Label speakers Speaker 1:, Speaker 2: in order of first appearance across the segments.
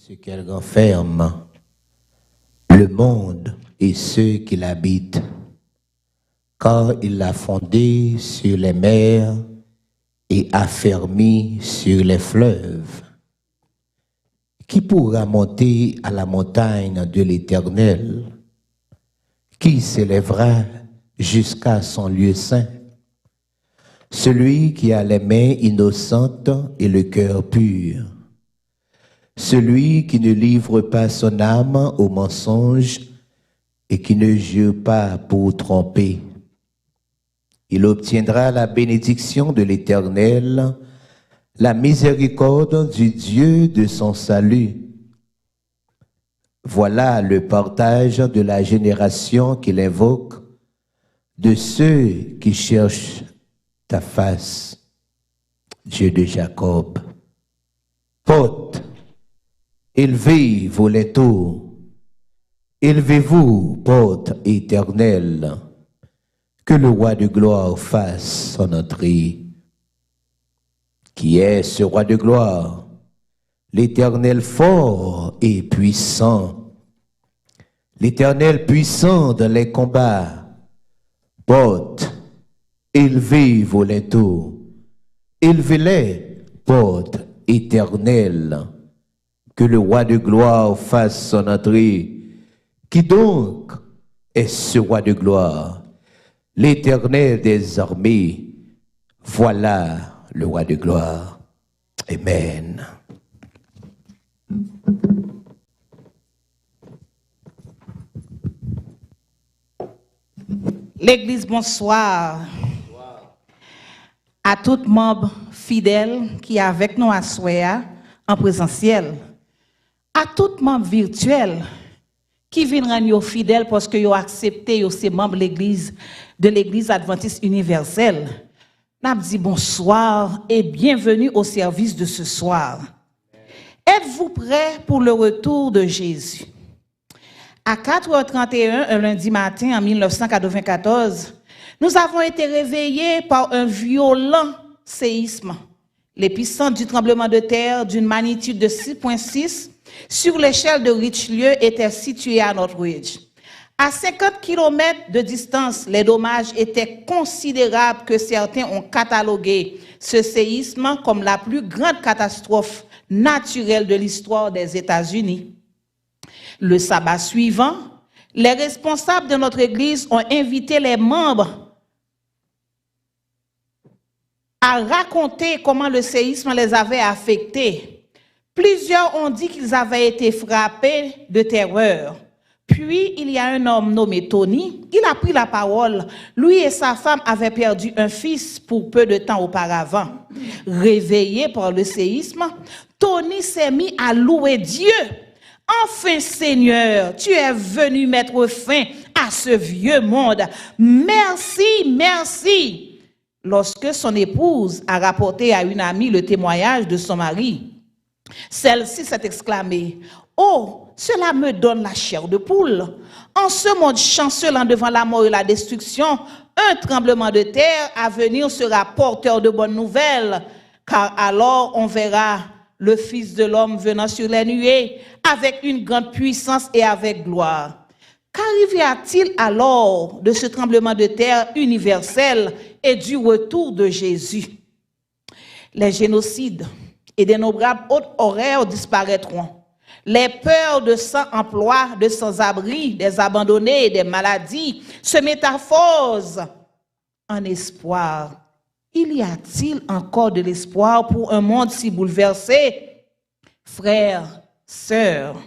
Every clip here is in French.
Speaker 1: ce qu'elle renferme, le monde et ceux qui l'habitent, car il l'a fondé sur les mers et affermi sur les fleuves. Qui pourra monter à la montagne de l'Éternel? Qui s'élèvera jusqu'à son lieu saint? Celui qui a les mains innocentes et le cœur pur. Celui qui ne livre pas son âme au mensonge et qui ne jure pas pour tromper. Il obtiendra la bénédiction de l'Éternel, la miséricorde du Dieu de son salut. Voilà le partage de la génération qu'il invoque, de ceux qui cherchent ta face, Dieu de Jacob. Porte, élevez vos linteaux, élevez-vous, porte éternelle, que le roi de gloire fasse son entrée. Qui est ce roi de gloire? L'Éternel fort et puissant, l'Éternel puissant dans les combats. Porte, élevez vos linteaux, élevez-les, porte éternelle, que le roi de gloire fasse son entrée. Qui donc est ce roi de gloire? L'Éternel des armées, voilà le roi de gloire. Amen.
Speaker 2: L'Église, bonsoir. À tout membre fidèle qui est avec nous à Soya en présentiel, à tout membre virtuel qui vient rendre fidèle parce que vous accepté ces membres de l'Église adventiste universelle. Nous dit bonsoir et bienvenue au service de ce soir. Êtes-vous prêts pour le retour de Jésus? À 4h31, un lundi matin en 1994, nous avons été réveillés par un violent séisme. L'épicentre du tremblement de terre d'une magnitude de 6,6 sur l'échelle de Richelieu était situé à Northridge. À 50 km de distance, les dommages étaient considérables que certains ont catalogué ce séisme comme la plus grande catastrophe naturelle de l'histoire des États-Unis. Le sabbat suivant, les responsables de notre Église ont invité les membres à raconter comment le séisme les avait affectés. Plusieurs ont dit qu'ils avaient été frappés de terreur. Puis, il y a un homme nommé Tony, il a pris la parole. Lui et sa femme avaient perdu un fils pour peu de temps auparavant. Réveillé par le séisme, Tony s'est mis à louer Dieu. Enfin, Seigneur, tu es venu mettre fin à ce vieux monde. Merci, merci. Lorsque son épouse a rapporté à une amie le témoignage de son mari, celle-ci s'est exclamée: « Oh, cela me donne la chair de poule. En ce monde chancelant devant la mort et la destruction, un tremblement de terre à venir sera porteur de bonnes nouvelles, car alors on verra le Fils de l'homme venant sur les nuées avec une grande puissance et avec gloire. » Qu'arrivera-t-il alors de ce tremblement de terre universel et du retour de Jésus? Les génocides et d'innombrables autres horreurs disparaîtront. Les peurs de sans-emploi, de sans-abri, des abandonnés, des maladies se métamorphosent en espoir. Il y a-t-il encore de l'espoir pour un monde si bouleversé? Frères, sœurs,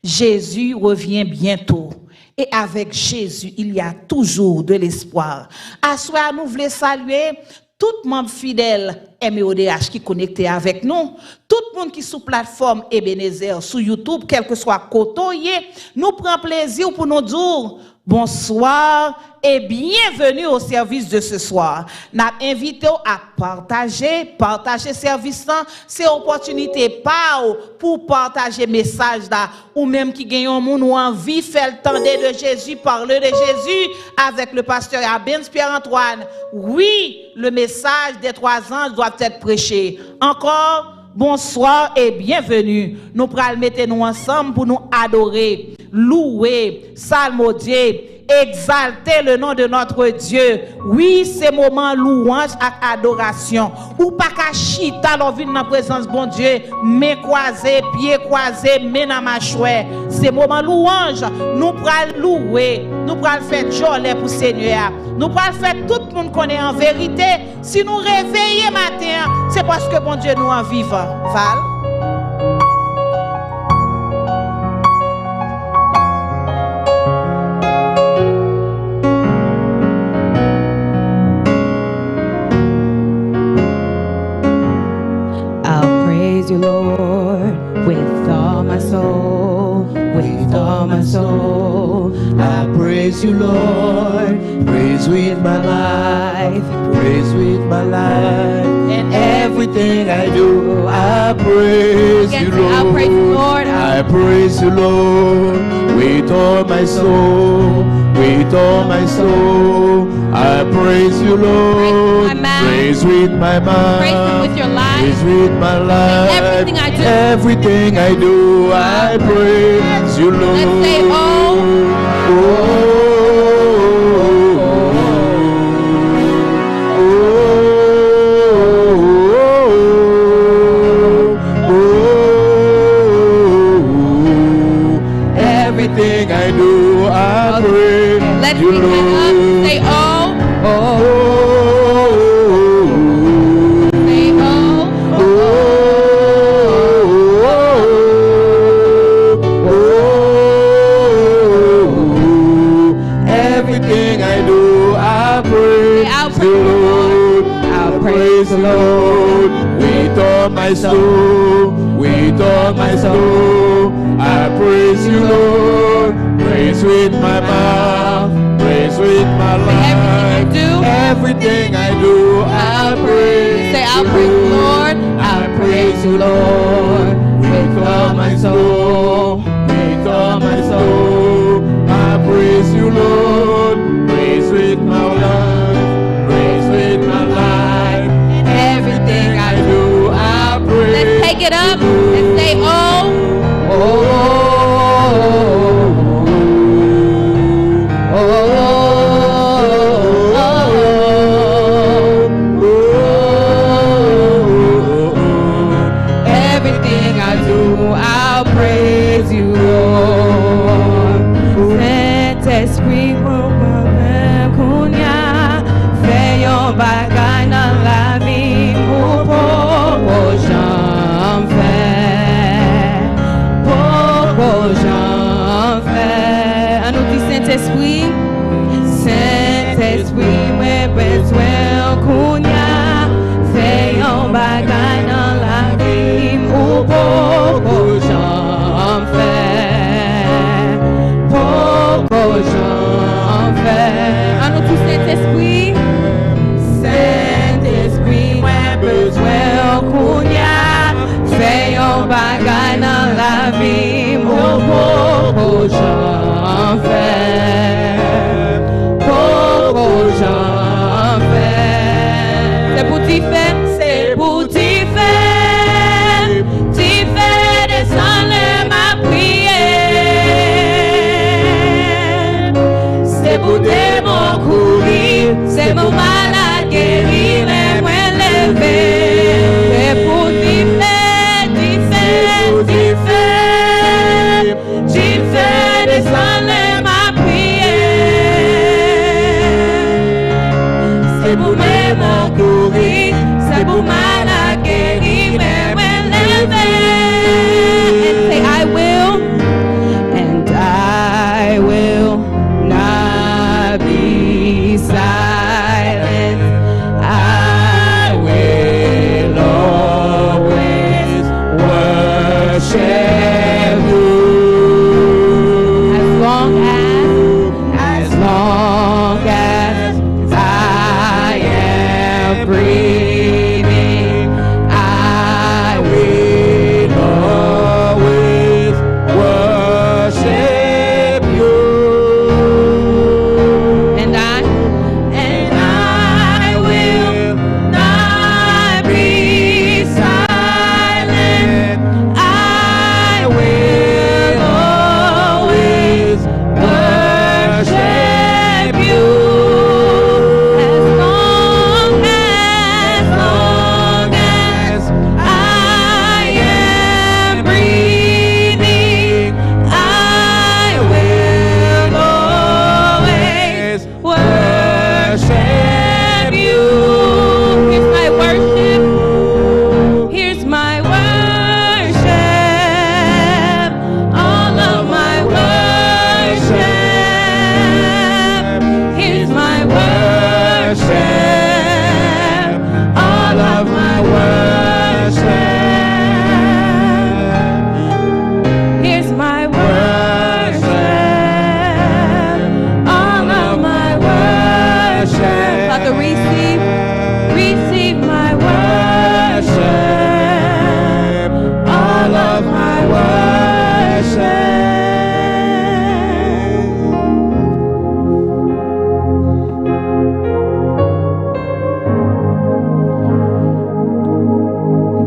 Speaker 2: Jésus revient bientôt. Et avec Jésus, il y a toujours de l'espoir. À soir, nous voulons saluer tout membre fidèle MEODH qui est connecté avec nous, tout le monde qui est sur plateforme Ebenezer, sur YouTube, quel que soit côté, nous prenons plaisir pour nous dire bonsoir et bienvenue au service de ce soir. Nous invitons à partager service, c'est opportunité pour partager message là, ou même qui gagne un monde ou envie faire le temps de Jésus, parler de Jésus avec le pasteur Abens Pierre-Antoine. Oui, le message des 3 anges doit être prêché. Encore, bonsoir et bienvenue. Nous pral mettre nous ensemble pour nous adorer, louer, psalmodier, exalter le nom de notre Dieu. Oui, c'est moment louange et adoration. Ou pas qu'à chita l'on vient dans la présence bon Dieu, mains croisées, pieds croisés, mains dans ma chouette. C'est moment louange. Nous pral louer, nous pral faire joie pour Seigneur. Nous pral faire tout le monde connaît en vérité. Si nous réveillons matin, c'est parce que bon Dieu nous en vivant. Val.
Speaker 3: You, Lord, with all my soul, with all my soul.
Speaker 1: I praise you, Lord. Praise with my life, praise with my life. And everything I do, I praise you, Lord.
Speaker 3: I'll praise you, Lord.
Speaker 1: I praise you, Lord, with all my soul, with all my soul. I praise you, Lord. Praise with my mind.
Speaker 3: Praise Him with your life.
Speaker 1: Praise with my life.
Speaker 3: Everything I do.
Speaker 1: Everything I do, I praise you, Lord.
Speaker 3: Let's say, oh.
Speaker 1: Everything I do, I praise
Speaker 3: Let's
Speaker 1: you,
Speaker 3: sing that up.
Speaker 1: Lord.
Speaker 3: Say, oh. Say,
Speaker 1: Everything I do, I praise you, Lord. I praise the Lord with all my soul, with all my soul. I praise you, Lord. Praise with my mouth, praise with my life. Everything I do, I praise.
Speaker 3: Say, I'll praise you, Lord.
Speaker 1: I praise you, Lord, with all my soul, with all my soul. I praise you, Lord. Praise with my life, praise with my life. Everything I do, I praise.
Speaker 3: Let's take it up and say, oh.
Speaker 1: Everything I do, I'll praise you, Lord.
Speaker 3: Saint-Esprit, moi-même, Kounia, fais yon bagay dans la vie, pour j'en fais, à nous dit Saint-Esprit, Saint-Esprit, moi besoin, Kounia, fais yon bagay dans la vie, pour j'en fais, à nous tous Saint-Esprit, Saint-Esprit, moi besoin, Kounia, fais yon bagay dans la vie, pour j'en fais, c'est pour t'y faire, c'est pour t'y faire, descendre ma prière, c'est pour tes mots courir, c'est mon malade guéri, mais moi lever, c'est pour t'y faire, descendre ma prière, c'est pour mes mots courir, c'est pour malade guéri, mais moi lever, and say I will not be silent. I will always worship you. As long as I am breathing, I will always worship you. And I will not be silent.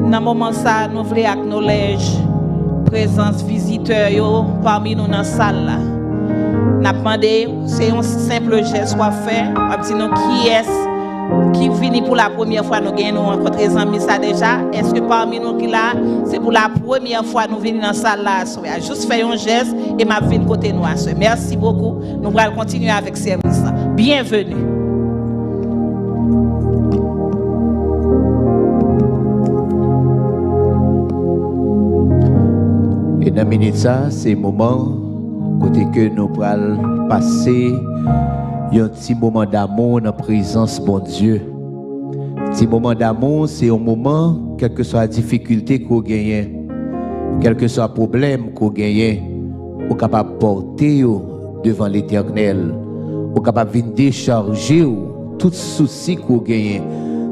Speaker 2: Dans moment ça, nous voulons acknowledge présence visiteur yo parmi nous dans la salle là. N'a demandé, c'est un simple geste soit fait, on dit nous qui est qui vient pour la première fois nous gagnons rencontrer amis ça déjà. Est-ce que parmi nous qui là, c'est pour la première fois nous venons dans la salle là, juste faire un geste et m'a venir côté nous. Merci beaucoup. Nous allons continuer avec service. Bienvenue.
Speaker 1: Et dans minute ça, c'est le moment côté que nous allons passer un petit moment d'amour dans la présence bon Dieu. Petit moment d'amour, c'est un moment, quelle que soit la difficulté qu'on gagne, quel que soit le problème qu'on gagne, on est capable de porter devant l'Éternel, on est capable de décharger tout souci qu'on gagne,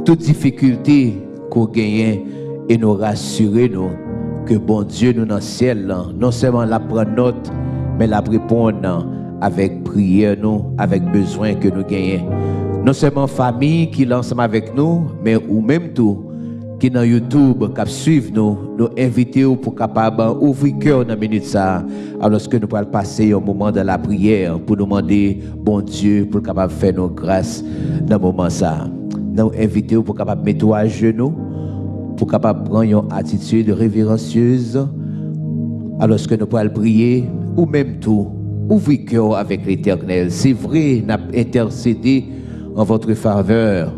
Speaker 1: toute difficulté qu'on gagne et nous rassurer nous que bon Dieu nous dans le ciel, non seulement la prend note, mais la répondre avec prière, nous, avec besoin que nous gagnons. Non seulement famille qui lance avec nous, mais ou même tout qui dans YouTube, qui suivent nous, nous inviter pour capable ouvrir cœur dans la minute ça, alors que nous allons passer un moment de la prière pour nous demander bon Dieu pour capable faire nos grâces dans le moment ça. Nous inviter pour capable mettre à genoux, pour capable prendre une attitude révérencieuse, alors que nous allons prier ou même tout. Ouvrez cœur avec l'Éternel. C'est vrai, n'a intercédé en votre faveur,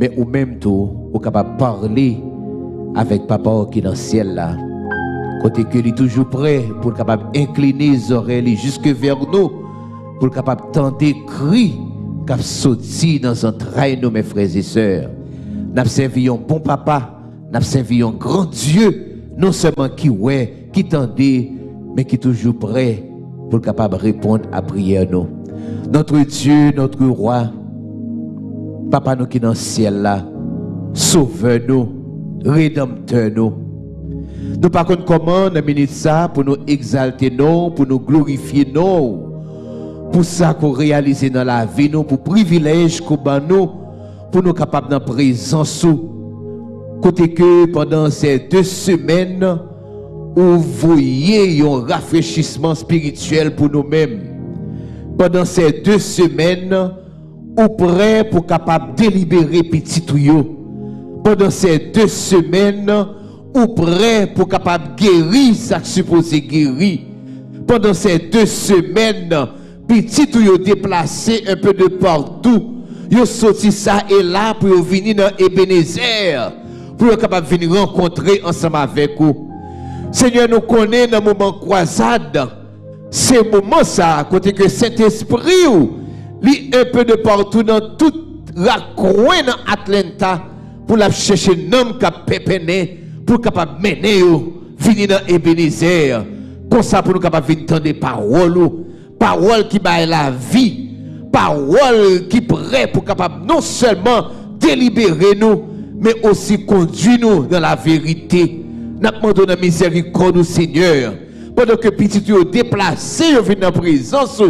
Speaker 1: mais ou même tout, vous capable de parler avec Papa qui est dans le ciel là. Côté que il est toujours prêt pour capable incliner les oreilles jusque vers nous, pour capable tendre des cris qui sorti dans un train nous mes frères et sœurs. N'a servi un bon papa, n'a servi un grand Dieu, non seulement qui ouais, qui tendait, mais qui est toujours prêt pour capable répondre à prière nous. Notre Dieu, notre roi, Papa nous qui dans le ciel là, sauveur nous, rédempteur nous. Nous par contre comment dans minute ça pour nous exalter nous, pour nous glorifier nous, pour ça qu'on réalise dans la vie nous, pour privilège qu'on ban nous, pour nous capables dans présence côté que pendant ces 2 semaines où voyez un rafraîchissement spirituel pour nous-mêmes. Pendant ces 2 semaines, ou prêt pour capable délibérer petit tuyau. Pendant ces 2 semaines, ou prêt pour capable guérir ça supposé guérir. Pendant ces 2 semaines, petit tuyau déplacé un peu de partout. Yo sorti ça et là pour venir dans Ebenezer, pour capable venir rencontrer ensemble avec vous. Seigneur, nous connaissons dans le moment croisade, c'est le moment ça, côté que Saint-Esprit, lui un peu de partout dans toute la coin dans Atlanta, pour la chercher un homme qui a pépené, pour capable mener, venir dans Ebenezer, comme ça pour nous capable venir entendre des paroles qui baillent la vie, paroles qui prêt pour capable non seulement délibérer nous, mais aussi conduire nous dans la vérité. Nous demandons la miséricorde au Seigneur. Pendant que petit yo déplacé, yo vient dans présence,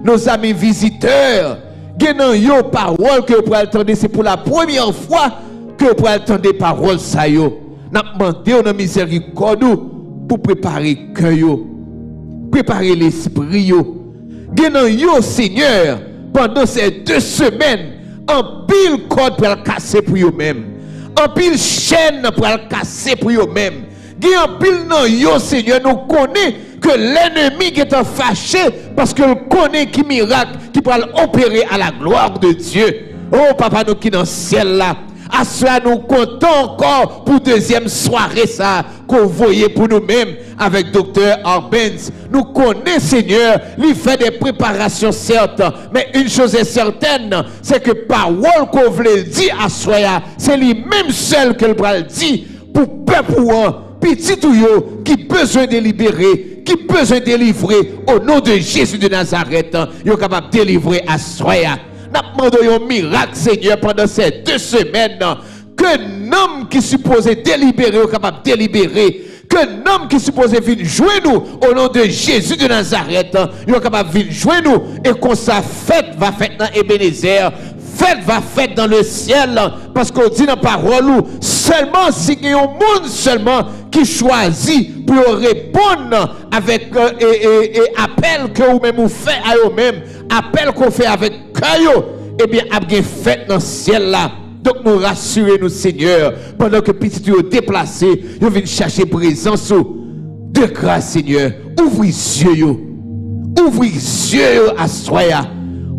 Speaker 1: nos amis visiteurs, gagnant yo parole que vous pouvez entendre, c'est pour la première fois que vous pouvez entendre des paroles ça yo. Nous demandons la miséricorde pour préparer le cœur, préparer l'esprit yo. Gagnant yo Seigneur, pendant ces 2 semaines, en pile corde pour le casser pour eux-mêmes. En pile chaîne pour le casser pour eux-mêmes. En pile non, yo Seigneur, nous connaissons que l'ennemi est fâché parce que nous connaissons qui miracle qui peut opérer à la gloire de Dieu. Oh Papa, nous qui dans le ciel là, à cela nous comptons encore pour 2e soirée ça qu'on voyait pour nous-mêmes avec Dr. Arbenz. Nous connaissons Seigneur, lui fait des préparations certes, mais une chose est certaine, c'est que parole qu'on voulait dire à soi, c'est lui-même seul que le bras dit pour peuple petit tuyau qui besoin de libérer, qui besoin de délivrer au nom de Jésus de Nazareth, il est capable de délivrer à soi. Nous demandons un miracle, Seigneur, pendant ces 2 semaines, que l'homme qui supposé délibérer est capable de délibérer,
Speaker 4: Que l'homme qui supposé venir jouer nous au nom de Jésus de Nazareth, il est capable de venir jouer nous et qu'on sa fête va faire dans Ebenezer, fête va faire dans le ciel, parce qu'on dit dans la parole, seulement si il y a un monde seulement qui choisit pour répondre avec appel que vous-même vous faites à eux-mêmes, appel qu'on fait avec cœur, eh bien, il y a une fête dans le ciel là. Donc, nous rassurons, Seigneur, pendant que petit Dieu est déplacé, nous venons chercher présence de grâce, Seigneur. Ouvrez les yeux, ouvrez les yeux à soi,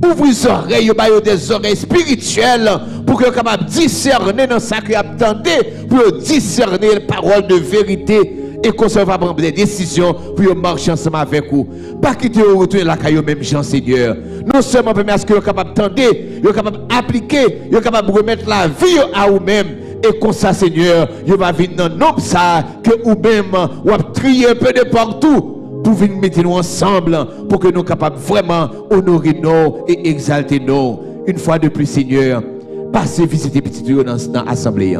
Speaker 4: ouvrez les oreilles, des oreilles spirituelles, pour que vous capable de discerner dans ça que attendez, pour discerner les paroles de vérité et qu'on se va prendre des décisions pour marcher ensemble avec vous. Pas quitter au retour la caillou même Jean Seigneur. Non seulement permettre à ce que vous capable d'entendre, vous capable d'appliquer, vous capable de remettre la vie à vous-même. Et comme ça, Seigneur, vous va venir dans nos ça que vous-même, vous avez trié un peu de partout pour venir mettre nous ensemble, pour que nous soyons capables vraiment honorer nous et exalter nous. Une fois de plus, Seigneur, passez visiter petit Dieu dans l'assemblée.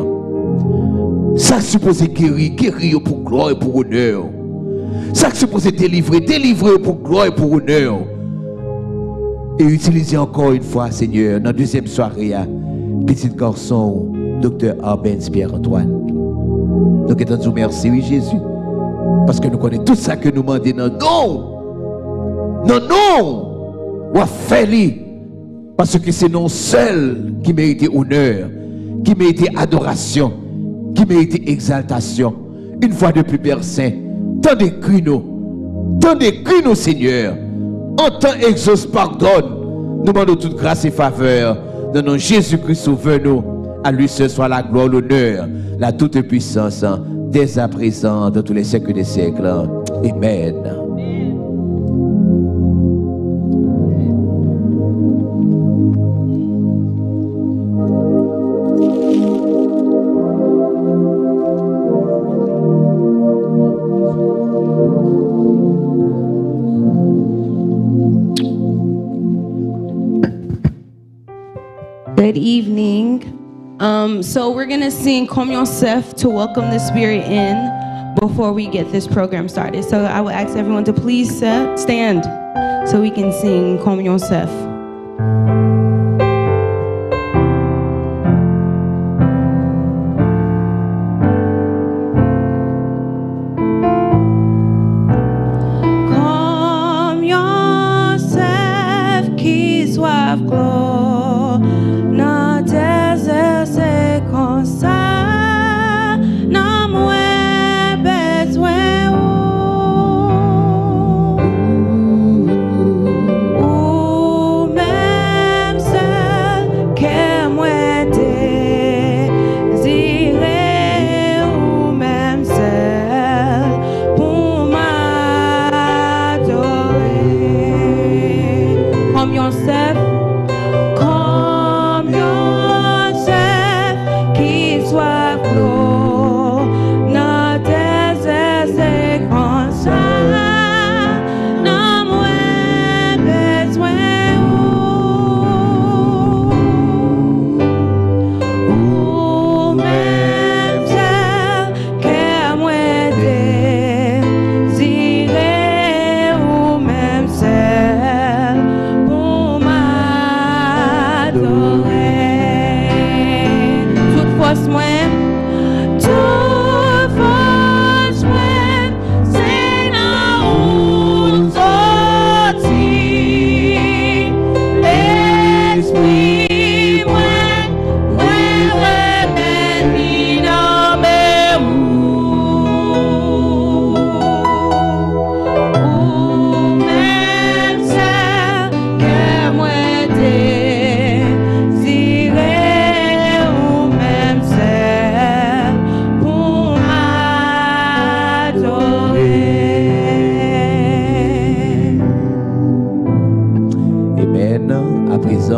Speaker 4: Ça supposé guérir pour gloire et pour honneur. Ça supposé délivrer pour gloire et pour honneur. Et utiliser encore une fois, Seigneur, dans la deuxième soirée, petit garçon, Dr. Arbens Pierre-Antoine. Nous te disons merci, oui, Jésus. Parce que nous connaissons tout ça que nous demandons. Non. On a fait. Parce que c'est nous seuls qui méritent honneur, qui méritent adoration, qui mérite exaltation. Une fois de plus, Père Saint, tendez nous, Seigneur. Entends, exauce, pardonne. Nous demandons toute grâce et faveur. Dans nom Jésus-Christ, sauve-nous. À lui seul soit la gloire, l'honneur, la toute puissance, dès à présent, dans tous les siècles des siècles. Amen.
Speaker 3: Good evening. So we're going to sing Comme Yosef to welcome the Spirit in before we get this program started. So I will ask everyone to please stand so we can sing Comme Yosef. Comme Yosef qui soif gloire.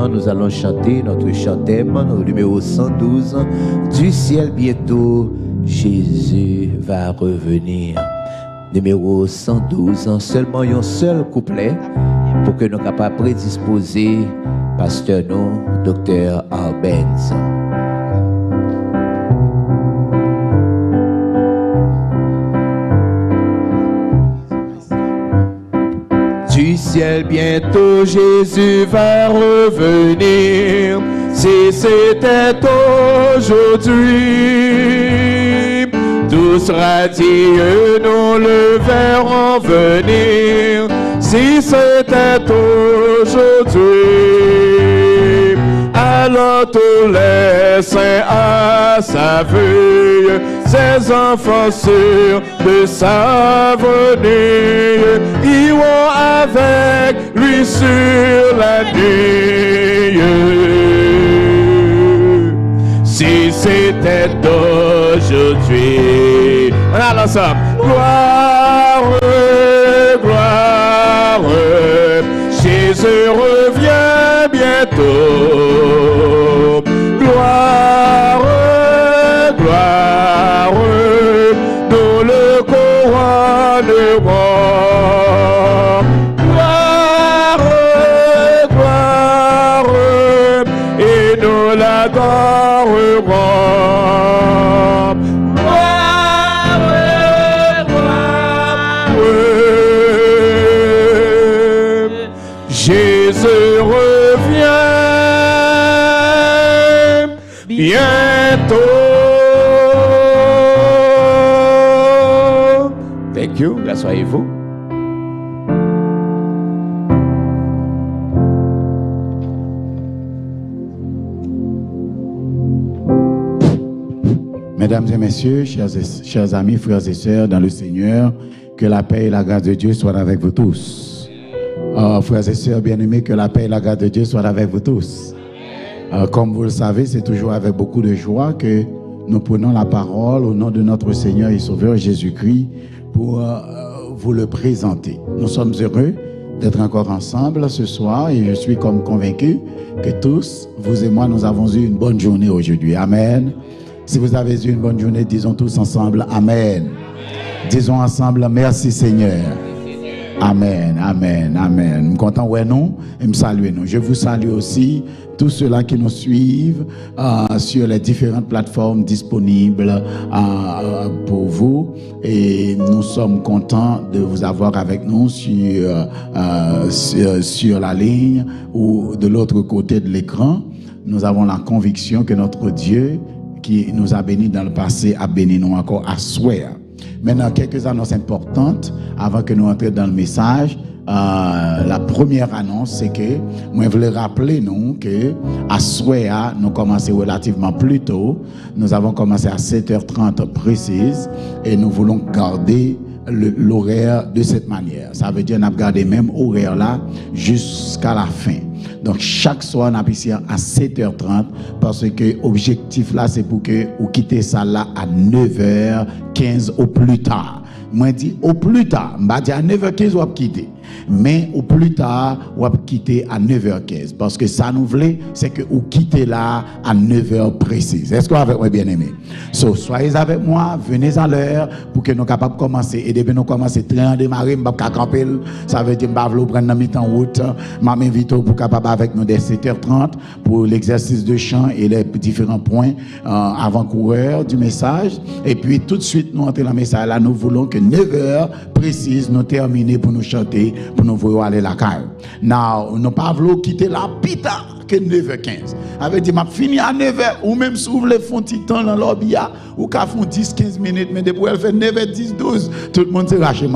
Speaker 4: Nous allons chanter notre chantème, notre numéro 112. Du ciel bientôt, Jésus va revenir. Numéro 112, seulement un seul couplet pour que nous soyons capables de prédisposer pasteur nous, Dr. Arbens. ciel, bientôt Jésus va revenir. Si c'était aujourd'hui, tous radieux nous le verront venir. Si c'était aujourd'hui, alors tous les saints à sa veille, ses enfants sûrs de sa venue, iront avec lui sur la nuit. Si c'était d'aujourd'hui, on a l'ensemble. Gloire, gloire, Jésus revient bientôt. Gloire, gloire, nous le couronnerons. Gloire, gloire, et nous l'adorerons. Jésus revient bientôt. Thank you. Rassoyez-vous.
Speaker 5: Mesdames et messieurs, chers amis, frères et sœurs dans le Seigneur, que la paix et la grâce de Dieu soient avec vous tous. Frères et sœurs bien-aimés, que la paix et la grâce de Dieu soient avec vous tous. Comme vous le savez, c'est toujours avec beaucoup de joie que nous prenons la parole au nom de notre Seigneur et Sauveur Jésus-Christ pour vous le présenter. Nous sommes heureux d'être encore ensemble ce soir et je suis comme convaincu que tous, vous et moi, nous avons eu une bonne journée aujourd'hui. Amen. Si vous avez eu une bonne journée, disons tous ensemble Amen. Disons ensemble merci Seigneur. Amen, amen, amen. Je suis content, ouais, non, et me salue nous. Je vous salue aussi tous ceux-là qui nous suivent sur les différentes plateformes disponibles pour vous. Et nous sommes contents de vous avoir avec nous sur la ligne ou de l'autre côté de l'écran. Nous avons la conviction que notre Dieu, qui nous a bénis dans le passé, a béni nous encore à souhait. Maintenant, quelques annonces importantes avant que nous entrions dans le message. La première annonce, c'est que moi, je voulais rappeler nous que à Souéa, nous commençons relativement plus tôt. Nous avons commencé à 7h30 précise et nous voulons garder l'horaire de cette manière. Ça veut dire qu'on a gardé même horaire là jusqu'à la fin. Donc chaque soir, on a ici à 7h30 parce que l'objectif là, c'est pour que vous quittez ça là à 9h15 au plus tard. Moi, je dis au plus tard. Je vais dire à 9h15, vous quitter. Mais au plus tard, vous quitter à 9h15. Parce que ça nous voulait, c'est que vous quittez là à 9h précise. Est-ce que vous avez bien aimé? So, soyez avec moi, venez à l'heure pour que nous soyons capables de commencer. Et depuis nous commencer très en démarrer, je ne vais pas camper. Ça veut dire que je vais prendre un mi-temps route. Je m'invite pour capable avec nous dès 7h30 pour l'exercice de chant et les différents points avant-coureurs du message. Et puis tout de suite, nous entrons dans le message là, nous voulons que 9h précise, nous terminer pour nous chanter, pour nous voir aller la caille. Now, nous ne pas voulu quitter la pita que 9h15. Avait dit, m'a fini à 9h, ou même si vous voulez faire un petit temps dans l'objet, ou qu'à faire 10-15 minutes, mais depuis elle fait 9h10-12, tout le monde s'est raché,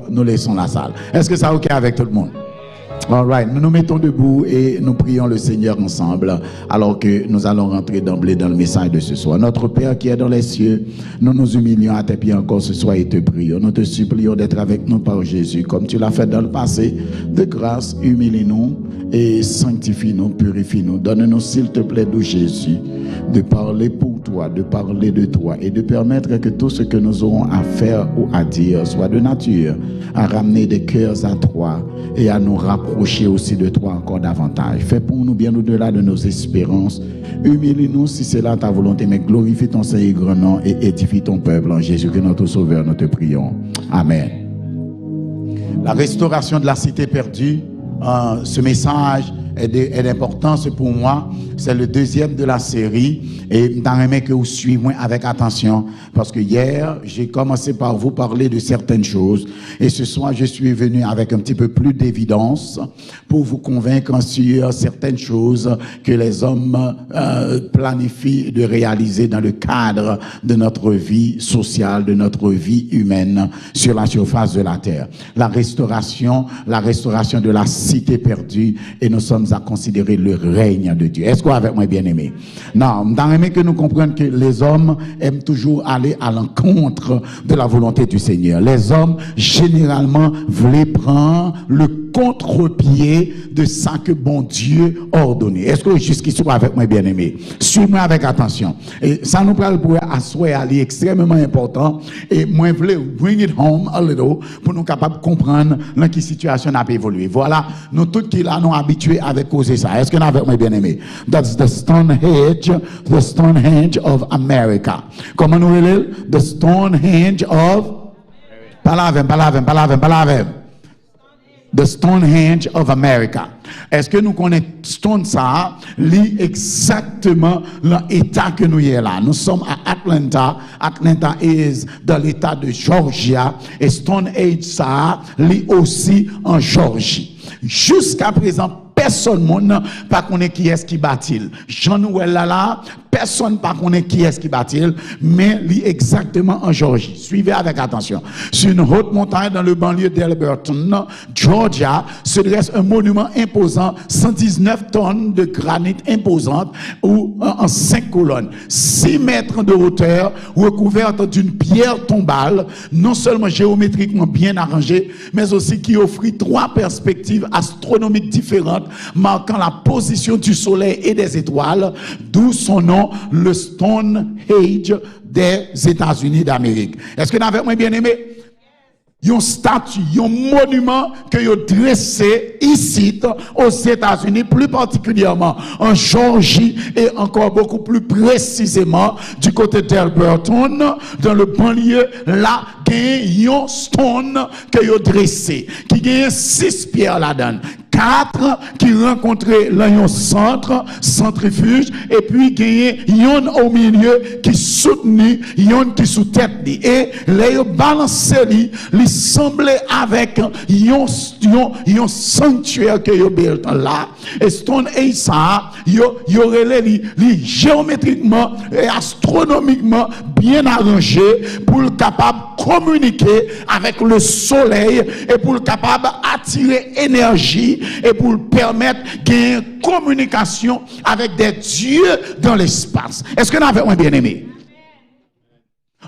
Speaker 5: nous laissons la salle. Est-ce que ça ok avec tout le monde? All right, nous nous mettons debout et nous prions le Seigneur ensemble alors que nous allons rentrer d'emblée dans le message de ce soir. Notre Père qui est dans les cieux, nous nous humilions à tes pieds encore ce soir et te prions. Nous te supplions d'être avec nous par Jésus comme tu l'as fait dans le passé. De grâce, humilie-nous et sanctifie-nous, purifie-nous. Donne-nous s'il te plaît de Jésus de parler pour toi, de parler de toi et de permettre que tout ce que nous aurons à faire ou à dire soit de nature à ramener des cœurs à toi et à nous rapprocher aussi de toi encore davantage. Fais pour nous bien au-delà de nos espérances. Humilie-nous si c'est là ta volonté, mais glorifie ton Saint et grand nom et édifie ton peuple. En Jésus-Christ notre Sauveur, nous te prions. Amen. La restauration de la cité perdue, ce message est d'importance pour moi. C'est le deuxième de la série et j'aimerais que vous suivez avec attention parce que hier, j'ai commencé par vous parler de certaines choses et ce soir, je suis venu avec un petit peu plus d'évidence pour vous convaincre sur certaines choses que les hommes planifient de réaliser dans le cadre de notre vie sociale, de notre vie humaine sur la surface de la terre. La restauration de la cité perdue et nous sommes à considérer le règne de Dieu. Est-ce que vous avec moi bien aimé? Non, j'aimerais que nous comprenions que les hommes aiment toujours aller à l'encontre de la volonté du Seigneur. Les hommes généralement voulaient prendre le contre-pied de ça que bon Dieu a ordonné. Est-ce que jusqu'ici vous avec moi bien aimé? Suivez-moi avec attention. Et ça nous pourrait asseoir aller extrêmement important et moi je voulais bring it home a little pour nous capables de comprendre dans quelle situation a évolué. Voilà, nous tous qui là nous habitués avec causer ça. Est-ce que nous avec moi bien aimé? That's the Stonehenge of America. Comment nous l'appelons? The Stonehenge of Palavem. The Stonehenge of America. Est-ce que nous connaissons Stone ça, exactement l'état que nous y est là. Nous sommes à Atlanta. Atlanta est dans l'état de Georgia et Stonehenge ça, aussi en Georgie. Jusqu'à présent, personne ne pas connaît qui est-ce qui bâtit. Jean-Noël là, personne pas connaît qui est-ce qui bâtit, mais exactement en Georgie. Suivez avec attention. Sur une haute montagne dans le banlieue d'Alberton, Georgia, se dresse un monument imposant, 119 tonnes de granit imposante ou en 5 colonnes, 6 mètres de hauteur, recouverte d'une pierre tombale, non seulement géométriquement bien arrangée, mais aussi qui offrit 3 perspectives astronomiques différentes, marquant la position du soleil et des étoiles, d'où son nom, le Stonehenge des États-Unis d'Amérique. Est-ce que vous avez bien aimé? Il y a une statue, il y a un monument que vous dressé ici aux États-Unis, plus particulièrement en Georgie et encore beaucoup plus précisément du côté d'Alberton, dans le banlieue, là, il y a un stone que vous dressé, qui a 6 pierres là-dedans. 4 qui rencontraient un centrifuge, et puis il y a un au milieu qui soutenu, il y a un qui sous tête. Et les balancés, ils semblaient avec un sanctuaire que vous built là. Et Stonehenge ça, il y aurait les géométriquement et astronomiquement bien arrangé pour le capable de communiquer avec le soleil et pour le capable d'attirer énergie et pour le permettre de communication avec des dieux dans l'espace. Est-ce que nous avons bien aimé?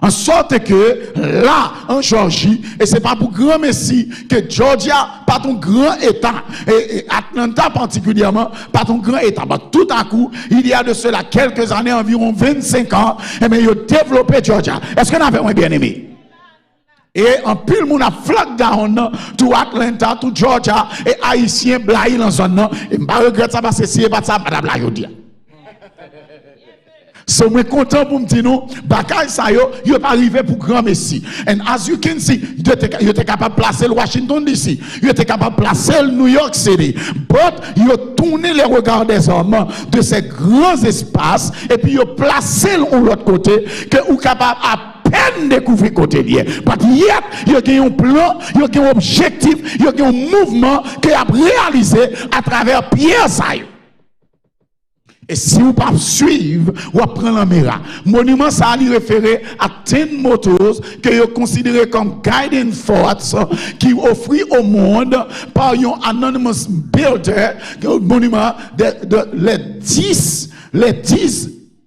Speaker 5: En sorte que là, en Georgie, et c'est pas pour grand messie que Georgia, pas ton grand état, et Atlanta particulièrement, pas ton grand état. Bah, tout à coup, il y a de cela quelques années, environ 25 ans, et bien, ils ont développé Georgia. Est-ce que nous avons bien aimé? Et en pile, mon a flag down to Atlanta, to Georgia, et Haïtien, blaï dans zone, et je regrette ça parce que c'est pas ça, madame la yo dit. So, je suis content pour me dire, non, bagaille ça yo pas arrivé pour grand messie. And as you can see, you était capable de placer le Washington DC, you était capable de placer le New York City, but you tourné les regards des hommes de ces grands espaces, et puis you placé de l'autre côté, que ou capable à peine découvrir côté lié. Parce qu'il y a un plan, il y a un objectif, il y a un mouvement qui a réalisé à travers Pierre Sayo. Et si vous pas suivre, vous prendre la mera. Monument ça lui référé à 10 motors que vous considérez comme guiding force qui offrit au monde par un anonymous builder, monument les 10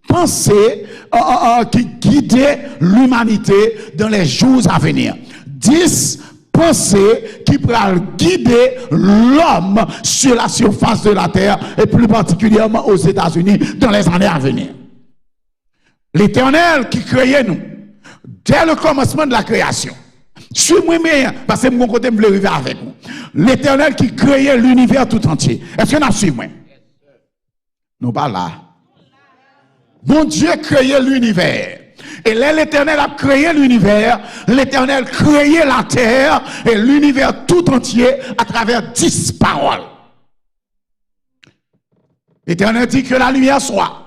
Speaker 5: pensées qui guidaient l'humanité dans les jours à venir. 10 pensées qui pourraient guider l'homme sur la surface de la terre et plus particulièrement aux États-Unis dans les années à venir. L'Éternel qui créait nous dès le commencement de la création. Suis-moi bien, parce que mon côté me arriver avec vous. L'Éternel qui créait l'univers tout entier. Est-ce que nous suivons? Nous pas là. Bon Dieu créait l'univers. Et là, l'Éternel a créé l'univers, l'Éternel créé la terre et l'univers tout entier à travers 10 paroles. L'Éternel dit que la lumière soit.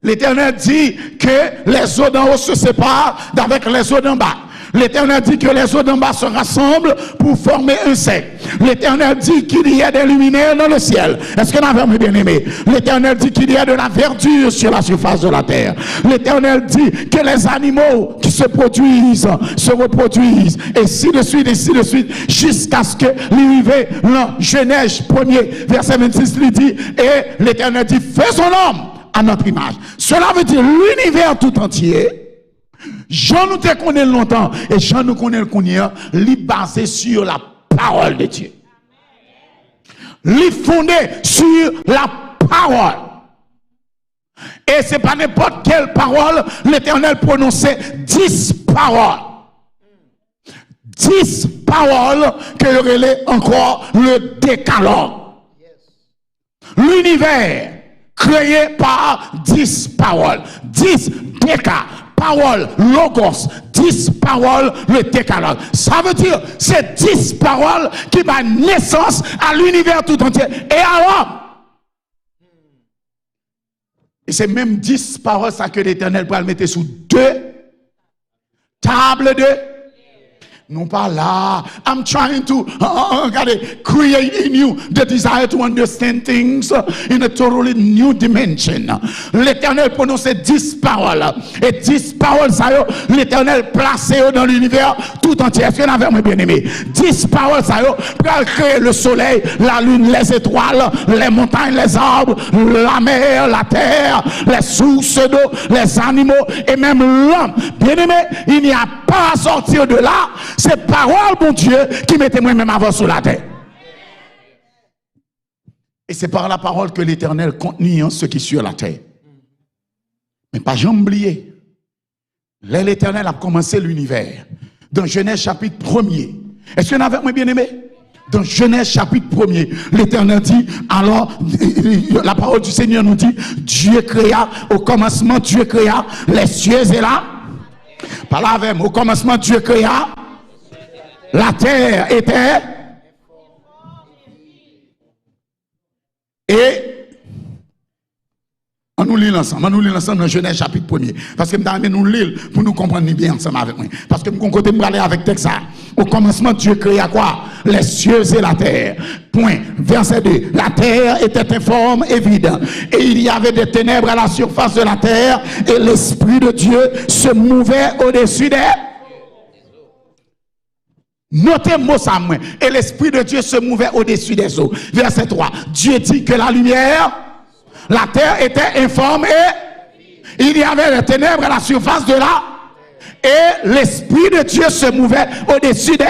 Speaker 5: L'Éternel dit que les eaux d'en haut se séparent d'avec les eaux d'en bas. L'Éternel dit que les eaux d'en bas se rassemblent pour former un cercle. L'Éternel dit qu'il y a des luminaires dans le ciel. Est-ce que nous avons bien aimé? L'Éternel dit qu'il y a de la verdure sur la surface de la terre. L'Éternel dit que les animaux qui se produisent se reproduisent. Et ainsi de suite, jusqu'à ce que l'arrivée dans Genèse 1er, verset 26, lui dit, et l'Éternel dit, faisons l'homme à notre image. Cela veut dire l'univers tout entier. Jean nous te connaît longtemps et Jean nous connaît le connaît, lui basé sur la parole de Dieu. Lui fondé sur la parole. Et c'est pas n'importe quelle parole, l'Éternel prononçait 10 paroles. 10 paroles que relève encore le décalogue. L'univers créé par 10 paroles. 10 déca. Paroles, logos, 10 paroles, le décalogue. Ça veut dire, c'est 10 paroles qui donnent naissance à l'univers tout entier et à l'homme. Et c'est même 10 paroles ça que l'Éternel va le mettre sous 2 tables de. Non pas là. I'm trying to create in you the desire to understand things in a totally new dimension. L'Éternel prononçait 10 paroles. Et 10 paroles, ça y est, l'Éternel placé dans l'univers tout entier. Est-ce que vous avez bien aimé? 10 paroles, ça y est, pour créer le soleil, la lune, les étoiles, les montagnes, les arbres, la mer, la terre, les sources d'eau, les animaux et même l'homme. Bien aimé, il n'y a pas à sortir de là. C'est parole, mon Dieu, qui mettait moi-même avant sur la terre. Et c'est par la parole que l'Éternel contenu ce qui est sur la terre. Mais pas jamais oublier. L'Éternel a commencé l'univers. Dans Genèse chapitre 1er. Est-ce que vous avez bien aimé? Dans Genèse chapitre 1er, l'Éternel dit, alors, la parole du Seigneur nous dit, Dieu créa, au commencement, Dieu créa les cieux et là. Par là avec, au commencement, Dieu créa. La terre était et on nous lit ensemble dans Genèse chapitre 1er parce que nous lire pour nous comprendre bien ensemble avec moi parce que mon côté me aller avec texte ça. Au commencement Dieu créa quoi? Les cieux et la terre. Point. Verset 2. La terre était informe et vide et il y avait des ténèbres à la surface de la terre et l'esprit de Dieu se mouvait au-dessus des. Notez-moi ça, moi. Et l'Esprit de Dieu se mouvait au-dessus des eaux. Verset 3. Dieu dit que la lumière, la terre était informe et il y avait des ténèbres à la surface de là. Et l'Esprit de Dieu se mouvait au-dessus des.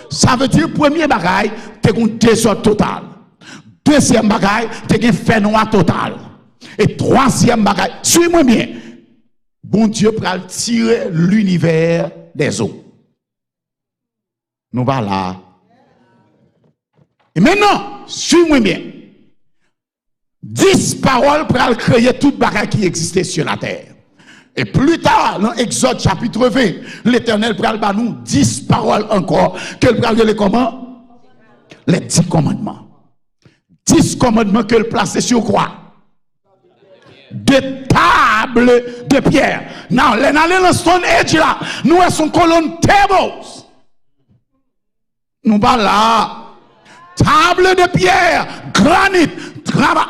Speaker 5: Ça veut dire, premier bagaille, t'es un désordre total. Deuxième bagaille, t'es un fait noir total. Et troisième bagaille, suis-moi bien. Bon Dieu pour tirer l'univers des eaux. Nous va là. Et maintenant, suis-moi bien. 10 paroles pour créer toute bagaille qui existait sur la terre. Et plus tard, dans Exode chapitre 20, l'Éternel pral ba nous 10 paroles encore. Qu'elle pral les comment? Les 10 commandements. 10 commandements qu'elle placait sur quoi? De tables de pierre. Now, les allées dans Stone Age là, nous sommes colonnes tables. Nous pas là. Table de pierre, granit,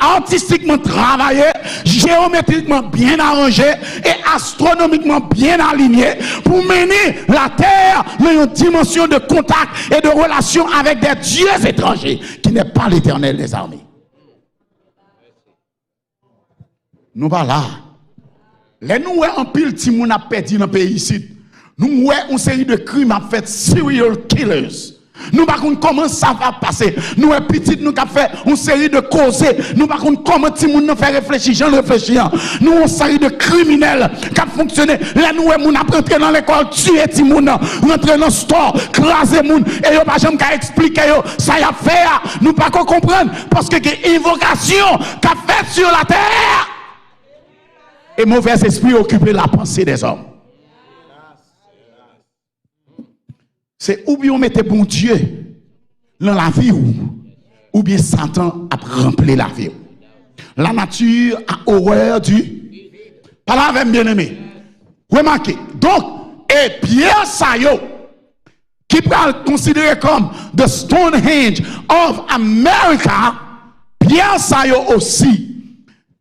Speaker 5: artistiquement travaillé, géométriquement bien arrangé et astronomiquement bien aligné pour mener la terre dans une dimension de contact et de relation avec des dieux étrangers qui n'est pas l'Éternel des armées. Nous pas là. Les nous en pile ti moun a perdu dans le pays ici. Nous voyons une série de crimes à fait serial killers. Nous ne savons pas comment ça va passer. Nous, petits, nous avons fait une série de causes. Nous ne savons pas comment tout le monde fait réfléchir. J'en réfléchis. Nous avons une série de criminels qui ont fonctionné. Là, nous avons rentré dans l'école, tué tout le monde, rentré dans le store, craser le monde. Et nous ne pouvons pas expliquer ça y a fait. Nous ne pouvons pas comprendre. Parce que il y a une invocation qu'a fait sur la terre. Et mauvais esprit occuper la pensée des hommes. C'est ou bien on mette bon Dieu dans la vie ou bien Satan a rempli la vie. La nature a horreur du. Par là, avec bien aimé. Remarquez. Donc, et Pierre Sayo, qui peut être considéré comme the Stonehenge of America, Pierre Sayo aussi,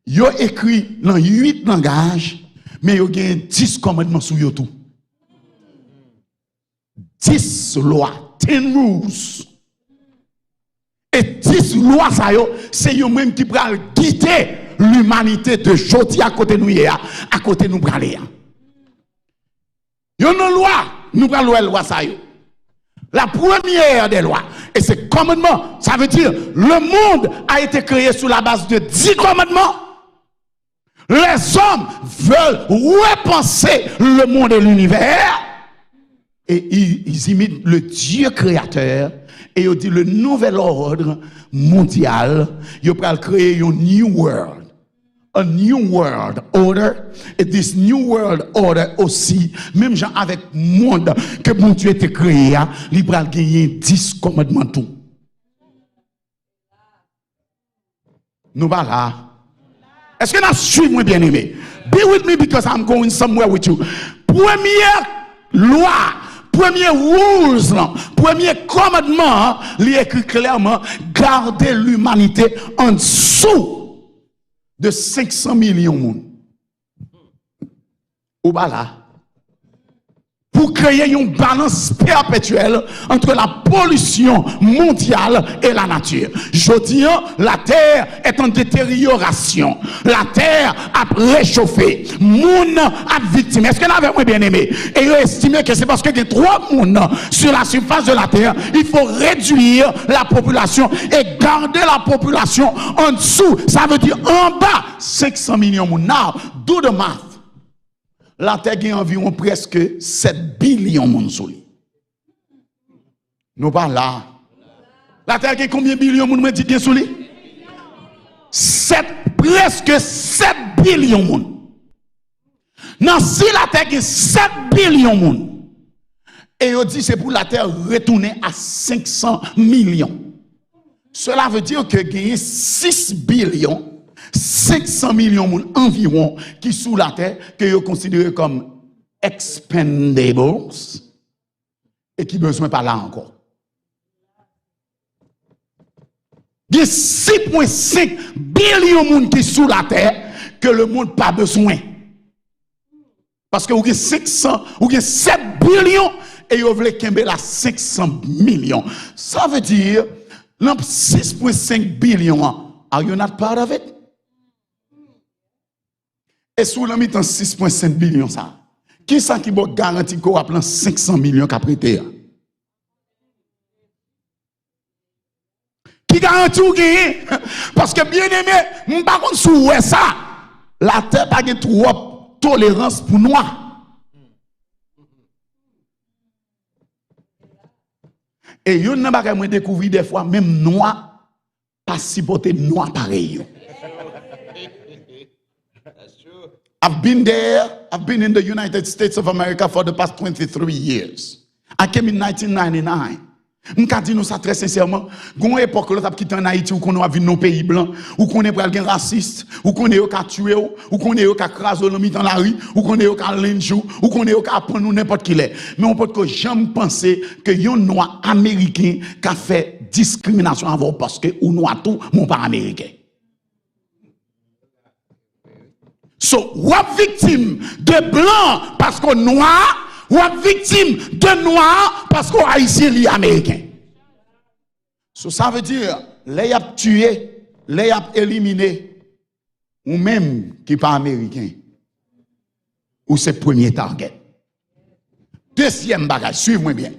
Speaker 5: il a écrit dans 8 langages, mais il y a 10 commandements sur YouTube. 10 lois, 10 rules. Et 10 lois, c'est eux-mêmes qui pourraient guider l'humanité de jeudi à côté de nous, à côté de nous. Il y a une loi, nous prenons la loi. La première des lois, et c'est commandement, ça veut dire le monde a été créé sur la base de 10 commandements. Les hommes veulent repenser le monde et l'univers. Et ils imitent le Dieu créateur. Et ils disent le nouvel ordre mondial. Ils veulent créer un new world. A new world order. Et this new world order aussi, même gens avec le monde que bon Dieu était créé, ils veulent gagner 10 commandements tout. Nous voilà là. Est-ce que nous suivons, bien aimé? Be with me because I'm going somewhere with you. Première loi, premier rules, premier commandement, il écrit clairement, garder l'humanité en dessous de 500 millions de monde. Ou bah là. Pour créer une balance perpétuelle entre la pollution mondiale et la nature. Je dis, la terre est en détérioration. La terre a réchauffé. Moun a victime. Est-ce que vous avez bien aimé? Et ils estiment que c'est parce qu'il y a 3 mouns sur la surface de la terre, il faut réduire la population et garder la population en dessous. Ça veut dire en bas, 500 millions de moun. Now, do the math. La terre a environ presque 7 billions de monde sur lui. Nous pas là. La terre a combien de billions de monde dit sur lui? Presque 7 billions de monde. Non, si la terre a 7 billions de monde, et on dit c'est pour la terre retourner à 500 millions. Cela veut dire que il y a 6 billions 500 millions de monde environ qui sous la terre que vous considérez comme expendables et qui besoin pas là encore. Il y a 6,5 billions de monde qui sous la terre que le monde pas besoin. Parce que vous avez 500 ou 7 billions et vous voulez qu'il y ait 500 millions. Ça veut dire 6,5 billions. Are you not part of it? Et sous la mi-temps 6,5 billions ça. Qui ça qui va garantir qu'on va prendre 500 millions qu'a prêté? Qui garantit ou gagner? Parce que bien aimé, par contre sous ça, la terre pas de trop tolérance pour noir. Et yon n'a pas moi découvrir des fois même noir pas si porter noir pareil. I've been there. I've been in the United States of America for the past 23 years. I came in 1999. Je dis nous ça très sincèrement. Gon époque là t'as quitté en Haïti ou qu'on a vu nos pays blancs, ou qu'on est pral gen raciste, ou qu'on est au ka tuer ou qu'on est au ka craser dans la rue, ou qu'on est au ka lynch ou qu'on est au ka prendre n'importe qui l'est. Mais on peut que jamais penser que yon noir américain qui a fait discrimination avant parce que ou noir tout mon pas américain. So, ou victime de blanc parce qu'on noir, ou victime de noir parce qu'on haïtien li américain. So, ça veut dire, les a tué, les a éliminé, ou même qui pas américain, ou c'est premier target. Deuxième bagage, suivez-moi bien.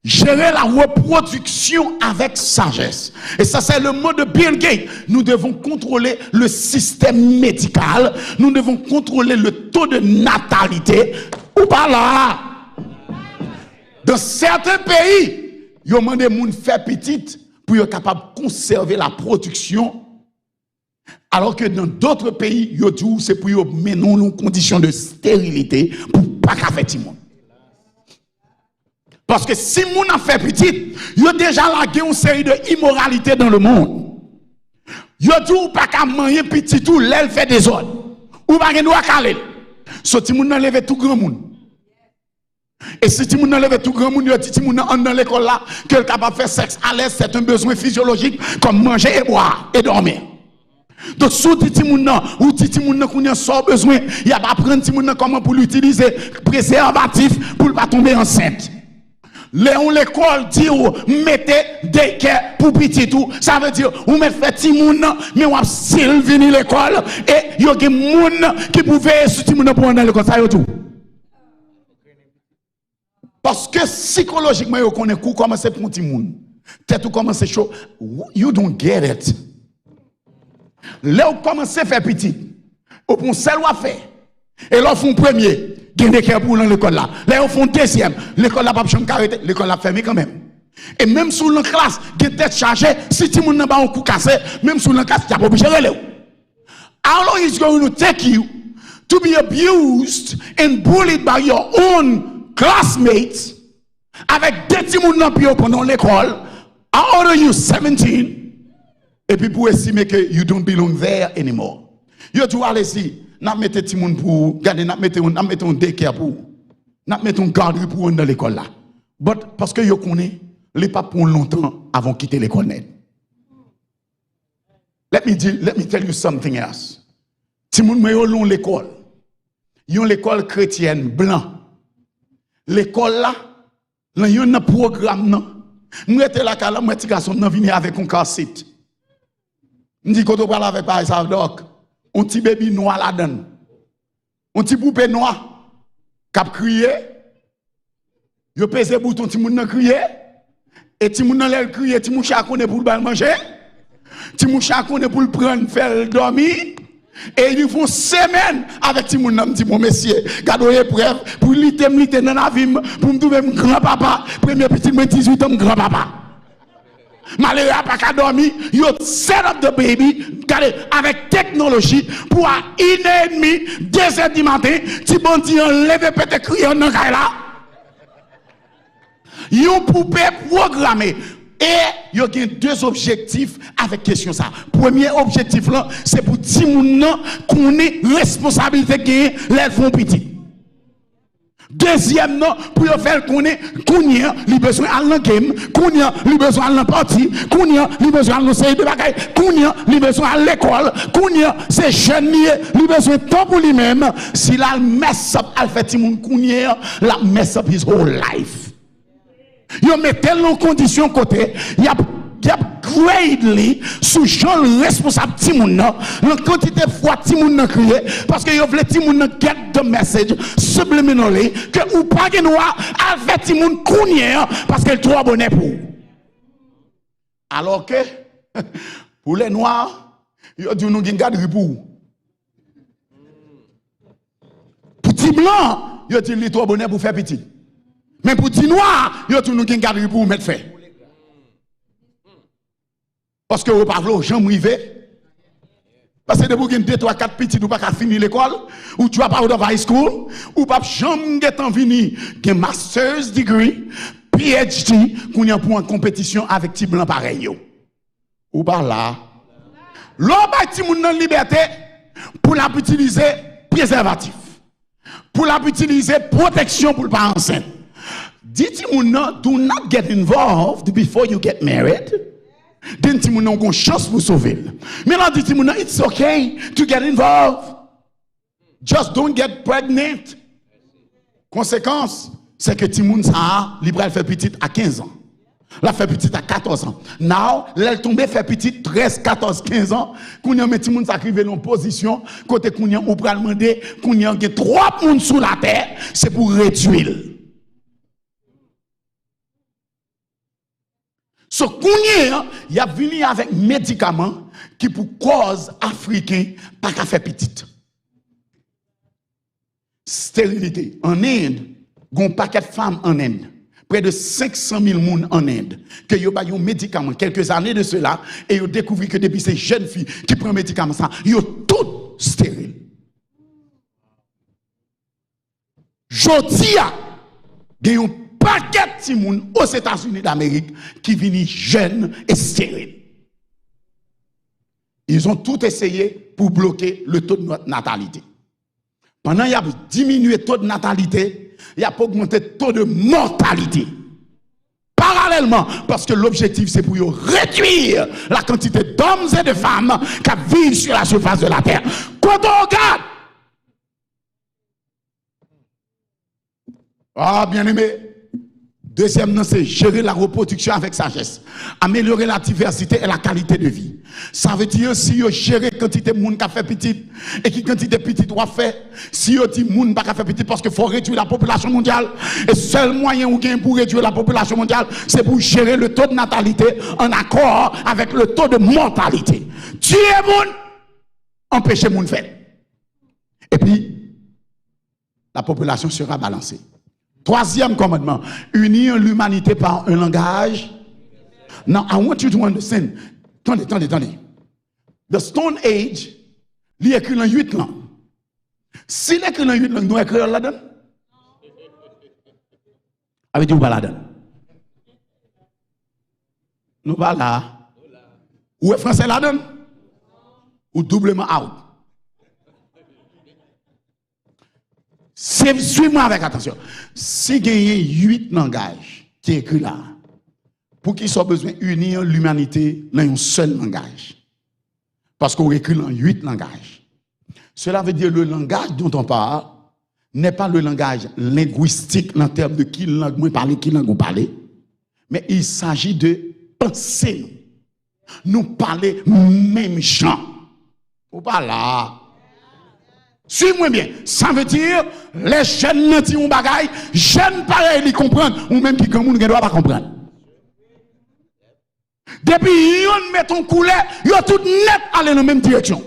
Speaker 5: Gérer la reproduction avec sagesse. Et ça, c'est le mot de Bill Gates. Nous devons contrôler le système médical. Nous devons contrôler le taux de natalité. Ou pas là. Dans certains pays, ils demandent des gens faire petite pour être capable de conserver la production. Alors que dans d'autres pays, ils disent c'est pour mettre nous conditions de stérilité pour ne pas faire petit monde. Parce que si moun a fait petit, il y a déjà lagué une série de immoralités dans le monde.
Speaker 6: Yo dit ou pas qu'à manger petit tout, l'elle fait des ordres. Ou pas qu'à doit caler. So ti moun nan leve tout grand monde. Et si ti moun nan leve tout grand monde, yo dit ti moun nan dans l'école là que le capable faire sexe à l'aise, c'est un besoin physiologique comme manger et boire et dormir. Donc sous ti moun nan ou ti moun nan qu'on a sort besoin, il y a pas apprendre ti moun nan comment pour l'utiliser préservatif pour pas tomber enceinte. Léon l'école dit ou mettez des quais pour petit tout, ça veut dire ou mettez fait ti moun mais ou s'il venir l'école et yo gen moun qui pouvait sur ti moun pour dans l'école ça yo tout. Parce que psychologiquement yo connaît coup comment c'est pour ti moun. Tête ou comment c'est chaud, you don't get it. Là où commence à faire petit, au point seul ou à faire. Et là font premier, gagner cœur pour dans l'école là. Là ils font deuxième, l'école là pas chambre carré, l'école là fermée quand même. Et même sous la classe, qui tête chargée, si tu moun n'a pas un coup cassé, même sous la classe, tu pas obligé de relève. How long is it going to take you to be abused and bullied by your own classmates avec des petits moun nan pied pendant l'école? How old are you? 17. Et puis pour estimer que you don't belong there anymore. Yo tu allez ici, n'a mettez ti moun pour garder, n'a mettez un daycare pour, n'a mettez un garderie pour dans l'école là. But parce que yo connaît, les pas pour longtemps avant quitter l'école net. Let me tell you something else. Ti moun me yo long l'école. Yon l'école chrétienne blanc. L'école là, yon un programme nan. M'rete la kala, m'rete garçon nan vini avec un cassette. M'di quand on parle avec par ça doc, un petit bébé noir la donne. Un petit poupée noir cap crier. Yo pèse bouton ti moun nan crier et ti moun nan lèl crier, ti moun cha konne pour le manger. Ti moun cha konne pour le prendre faire dormir. Et ils font semaine avec ti moun nan dit bon monsieur, gado épreuve pour liter dans la vie pour me trouver grand papa, premier petit moi 18 ans grand papa. Malheureux pas qu'à dormir, you set up the baby, regardez, avec technologie pour à 1h30, 2h du matin, ti bandi enlever peut-être crier dans la là. Yon poupée programmée. Et il y a deux objectifs avec question ça. Premier objectif là, c'est pour ti moun nan connaît responsabilité gagner les font petit. Deuxième non, pour faire connaître kounya, li besoin à la game, kounya, li besoin à la partie, kounya, li besoin à la série de bagaille, kounya, li besoin à l'école, kounya, c'est jeune li besoin de temps pour lui-même. Si la mess up, al fait ti moun kounya, la mess up his whole life. Yo met tellement condition côté, y a greatly sous Jean responsable ti moun nan, la quantité fois ti moun nan crier parce que yo vle ti moun nan get the message subliminally que ou pas gen noir a fait ti moun kounyer parce que trop abonné pour. Alors que pour les noirs, yo dit nous gen garde pour. Pour ti blanc, yo dit li trop abonné pour faire petit. Mais pour ti noir, yo tout nous gen garde pour mettre fait. Parce que vous parlez aux gens privés. Parce que vous avez 2, 3, 4 petits, vous n'avez pas fini l'école, ou tu vas pas dans high school, ou pas jamais fini un master's degree, PhD, qu'on y a pour une compétition avec petit blanc pareil. Ou par là. L'homme a ti moun nan liberté pour l'utiliser préservatif. Pour l'utiliser protection pour le pas enceinte. Dit moun nan, do not get involved before you get married. Then ti moun nan gon chance pour sauver. Mais là dit ti moun nan, it's okay to get involved. Just don't get pregnant. Conséquence, c'est que ti moun sa li pral fait petite à 15 ans. La fait petite à 14 ans. Now, l'elle tombe fait petite 13, 14, 15 ans. Kounya met ti moun sa krive dans position côté kounya ou pral demander kounya gen 3 moun sous la terre, c'est pour réduire. So kounya, y a venu avec médicaments qui pour cause africain pas qu'à faire petite. Stérilité. En Inde, gon paquet de femmes en Inde. Près de 500 000 personnes en Inde. Que yo ba yon médicament quelques années de cela et yo découvert que depuis ces jeunes filles qui prennent médicament ça, yo tout stérile. Jodia, gen yon paquet de moun aux États-Unis d'Amérique qui vini jeunes et stériles. Ils ont tout essayé pour bloquer le taux de natalité. Pendant qu'il y a diminué le taux de natalité, il y a augmenté le taux de mortalité. Parallèlement, parce que l'objectif c'est pour réduire la quantité d'hommes et de femmes qui vivent sur la surface de la terre. Quand on regarde, bien aimé, deuxièmement, c'est gérer la reproduction avec sagesse, améliorer la diversité et la qualité de vie. Ça veut dire si vous gérez quantité de monde qui a fait petit et qui quantité de petit doit faire, si vous dites monde pas fait petit parce qu'il faut réduire la population mondiale, et seul moyen ou gain pour réduire la population mondiale, c'est pour gérer le taux de natalité en accord avec le taux de mortalité. Tuer monde, empêcher monde faire. Et puis, la population sera balancée. Troisième commandement, unir l'humanité par un langage. Now, I want you to understand. Attendez. The Stone Age, il écrit dans 8 langues. S'il écrit dans 8 langues, nous écrivons là-dedans? Avec dit ou pas là-dedans? Nous pas là. Ou est français là-dedans? Ou doublement out? Suivez-moi avec attention. Si il y a 8 langages qui écrit là, pour qu'ils soient besoin d'unir l'humanité dans un seul langage. Parce qu'on écrit dans 8 langages. Cela veut dire que le langage dont on parle n'est pas le langage linguistique en termes de qui langue vous parlez, qui langue vous parlez, mais il s'agit de penser. Nous parler même chant. Ou pas là. Suivez-moi bien. Ça veut dire, les jeunes nantis ou bagaille, jeunes pareil, ils comprennent, ou même qui comme ne doit pas comprendre. Depuis yon met ton coulet, yon tout net aller dans la même direction.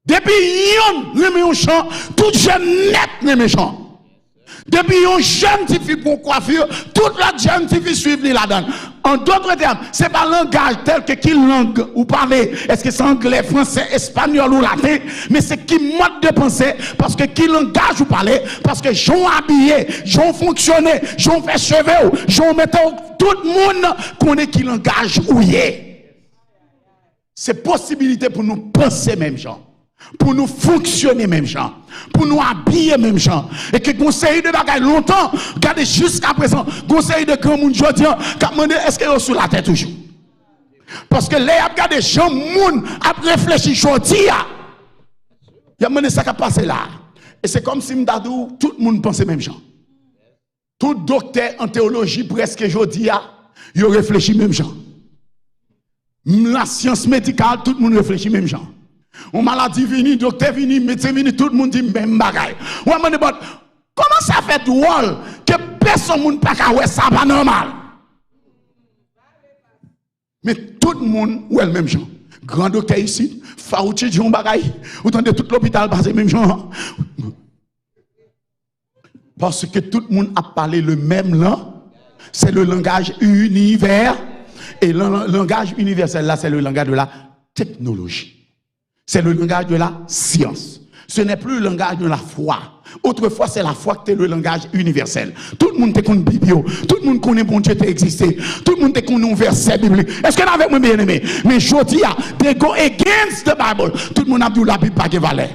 Speaker 6: Depuis yon remet un champ, tout jeune net remet champ. Depuis un jeune qui fait pour coiffure, toute la jeune qui fait suivre là-dedans. En d'autres termes, ce n'est pas un langage tel que qui langue ou parler. Est-ce que c'est anglais, français, espagnol ou latin? Mais c'est qui mode de pensée. Parce que qui langage ou parler? Parce que j'en habillé, j'en fonctionné, j'en fait cheveux, j'en mettais tout le monde connaît qui langage ou y est. C'est possibilité pour nous penser même genre. Pour nous fonctionner même genre, pour nous habiller même genre, et que conseil de bagaille longtemps, regardez jusqu'à présent, conseil de grand monde jodi, qu'a demandé est-ce que vous sous la tête toujours? Parce que les a regardé gens monde a réfléchi jodi, il a demandé ça qui a passé là. Et c'est comme si m'dadou tout le monde pensait même genre. Tout docteur en théologie presque jodi il réfléchit même genre. La science médicale tout le monde réfléchit même genre. On maladie vini, docteur vini, médecin vini, tout le monde dit même bagaille. Ou à comment ça fait drôle que personne ne peut pas ça pas normal. Mais tout le monde ou le même genre. Grand docteur ici, Fauci dit un bagaille, ou de tout l'hôpital passé même genre. Parce que tout le monde a parlé le même langue, c'est le langage universel. Et le langage universel là, c'est le langage de la technologie. C'est le langage de la science. Ce n'est plus le langage de la foi. Autrefois, c'est la foi qui était le langage universel. Tout le monde te connaît Bible. Tout le monde connaît bon Dieu existé. Tout le monde te connaît un verset biblique. Est-ce que avec moi bien aimé? Mais je dis, they go against the Bible. Tout le monde a dit la Bible pas de valeur.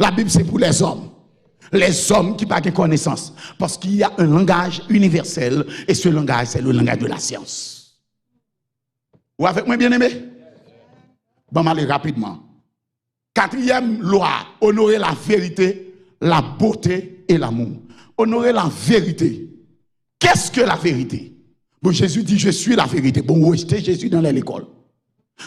Speaker 6: La Bible c'est pour les hommes. Les hommes qui n'ont pas de connaissance. Parce qu'il y a un langage universel. Et ce langage, c'est le langage de la science. Ou avec moi bien aimé? Bon, aller rapidement. 4e loi, honorer la vérité, la beauté et l'amour. Honorer la vérité. Qu'est-ce que la vérité? Bon, Jésus dit, je suis la vérité. Bon, rejetez Jésus dans l'école.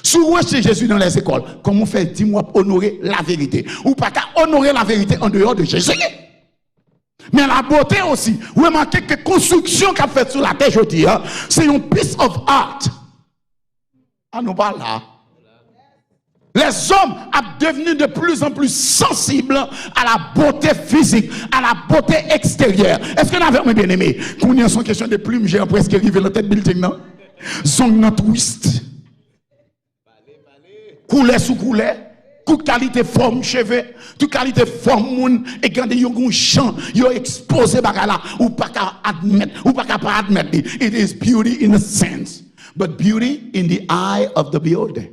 Speaker 6: Si vous rejetez Jésus dans les écoles, comment faire, dis-moi, honorer la vérité? Ou pas qu'à honorer la vérité en dehors de Jésus? Mais la beauté aussi. Vous remarquez que construction qu'a fait sur la terre, je dis, hein, c'est une piece of art. Ah, nous pas là. Les hommes sont devenus de plus en plus sensibles à la beauté physique, à la beauté extérieure. Est-ce que vous avez bien aimé? Quand il y a une question de plumes, j'ai presque arrivé dans la tête building, non? Zong nan twist. Couleur sous couleur. Toute qualité forme cheveux, toute qualité forme moun, et quand ils ont un champ, ils ont exposé bagala, ou pas qu'à admettre, ou pas qu'à pas admettre. It is beauty in a sense. but beauty in the eye of the beholder.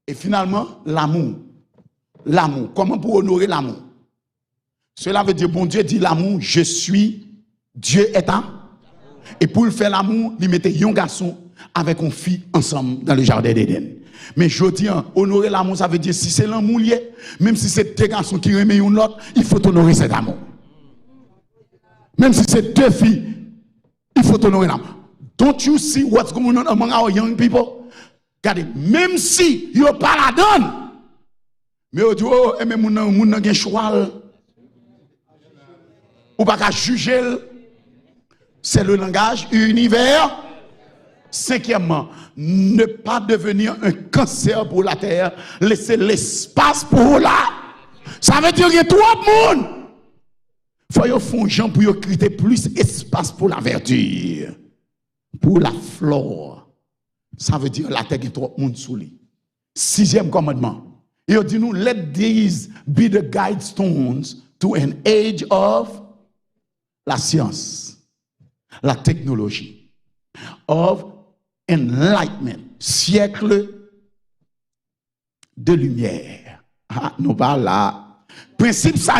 Speaker 6: Et finalement, l'amour. L'amour. Comment pour honorer l'amour? Cela veut dire, bon Dieu dit l'amour, je suis, Dieu est un. Et pour faire l'amour, il mettait un garçon avec une fille ensemble dans le jardin d'Éden. Mais je dis, honorer l'amour, ça veut dire, si c'est l'amour lié, même si c'est deux garçons qui remettent une l'autre, il faut honorer cet amour. Même si c'est deux filles, il faut honorer l'amour. Don't you see what's going on among our young people? Regardez, même si ils n'ont pas la donne, mais ils disent, oh, mais mon n'a pas choix. Ou pas qu'à juger. C'est le langage univers. Cinquièmement, ne pas devenir un cancer pour la terre. Laisser l'espace pour la. Ça veut dire qu'il y a trop de monde. Il faut faire gens pour créer plus d'espace pour la verdure. Pour la flore. Ça veut dire la terre qui est trop de monde sous lui. Sixième commandement. Il dit nous, let these be the guide stones to an age of la science, la technologie, of enlightenment, siècle de lumière. Ah, nous parlons là. Principe ça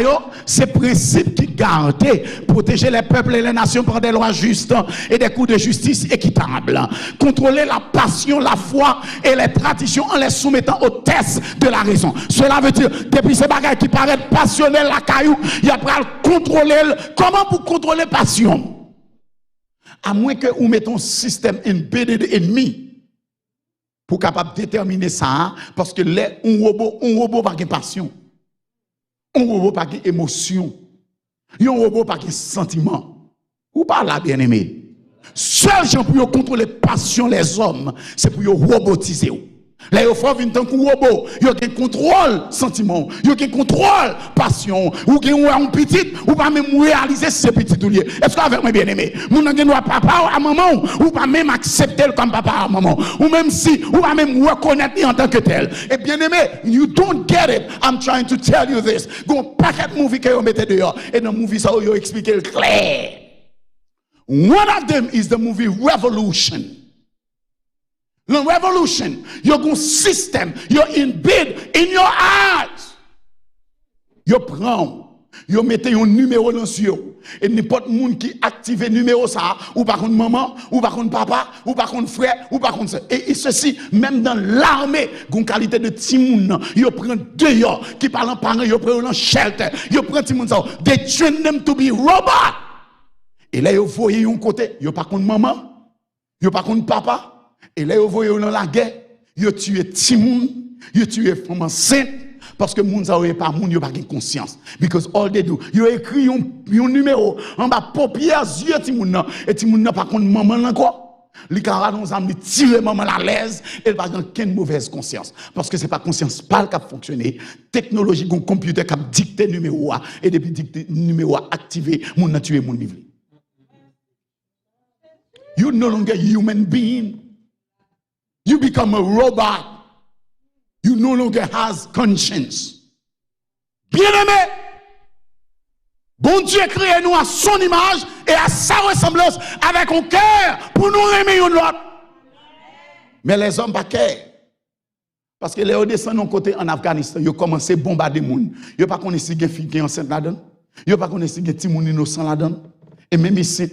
Speaker 6: c'est principe qui garantit protéger les peuples et les nations par des lois justes et des coups de justice équitables. Contrôler la passion, la foi et les traditions en les soumettant aux tests de la raison. Cela veut dire, depuis ces bagages qui paraissent passionnels, la caillou, il y a pas contrôler. Comment pour contrôler passion? À moins que vous mettez un système embedded ennemi pour capable déterminer ça, parce que un robot pas de passion. Un robot pas d'émotion. Un robot pas de sentiment. Ou pas là, bien aimé. Seul gens pour contrôler passion les hommes, c'est pour robotiser. Là, il faut venir tant qu'un robot, il y a un contrôle sentiment, il y a un contrôle passion, ou bien un petit, ou pas même réaliser ce petit ou lié. Est-ce que avec moi bien aimé, mon n'engage papa à maman, ou pas même accepter comme papa à maman, ou même si, ou pas même reconnaître en tant que tel. Et bien aimé, you don't get it. I'm trying to tell you this. Go paquet de movie que vous mettez dehors, et dans le movie ça vous expliquer clair. One of them is the movie Revolution. The revolution, you're going system, you're embed in your eyes. You prend, you mettez un numéro dans sur et n'importe monde qui active numéro ça, ou par contre maman, ou par contre papa, ou par contre frère, ou par contre ça. Et ceci, même dans l'armée, une qualité de timoun, you prend deux qui parlent en parent, you prend un shelter, you prend timoun ça, they train them to be robots. Et là, you voyez un côté, you par contre maman, you par contre papa. Et là, vous voyez dans la guerre, vous tuez Timoun, vous tuez femme enceinte, parce que moun ça pas moun, yo pas de conscience. Because all they do, vous écrit un numéro en bas paupières yeux Timoun et Timoun n'a pas contre maman encore. Les camarades nous ont tiré maman à l'aise, elle pas dans aucune mauvaise conscience parce que c'est pas conscience pas qui a fonctionné, technologie un computer qui a dicté numéro A et depuis dicté numéro A activé, moun n'a tué moun vivre. You no longer human being. You become a robot. You no longer has conscience. Bien-aimé, bon Dieu crée nous à son image et à sa ressemblance avec un cœur pour nous aimer l'autre. Mais les hommes pas cœur. Parce que les hauts descendent côté en Afghanistan, ils ont commencé à bombarder les gens. Ils n'ont pas connu si les filles qui sont enceintes là-dedans. Ils n'ont pas connu si les petits gens innocents là-dedans. Et même ici,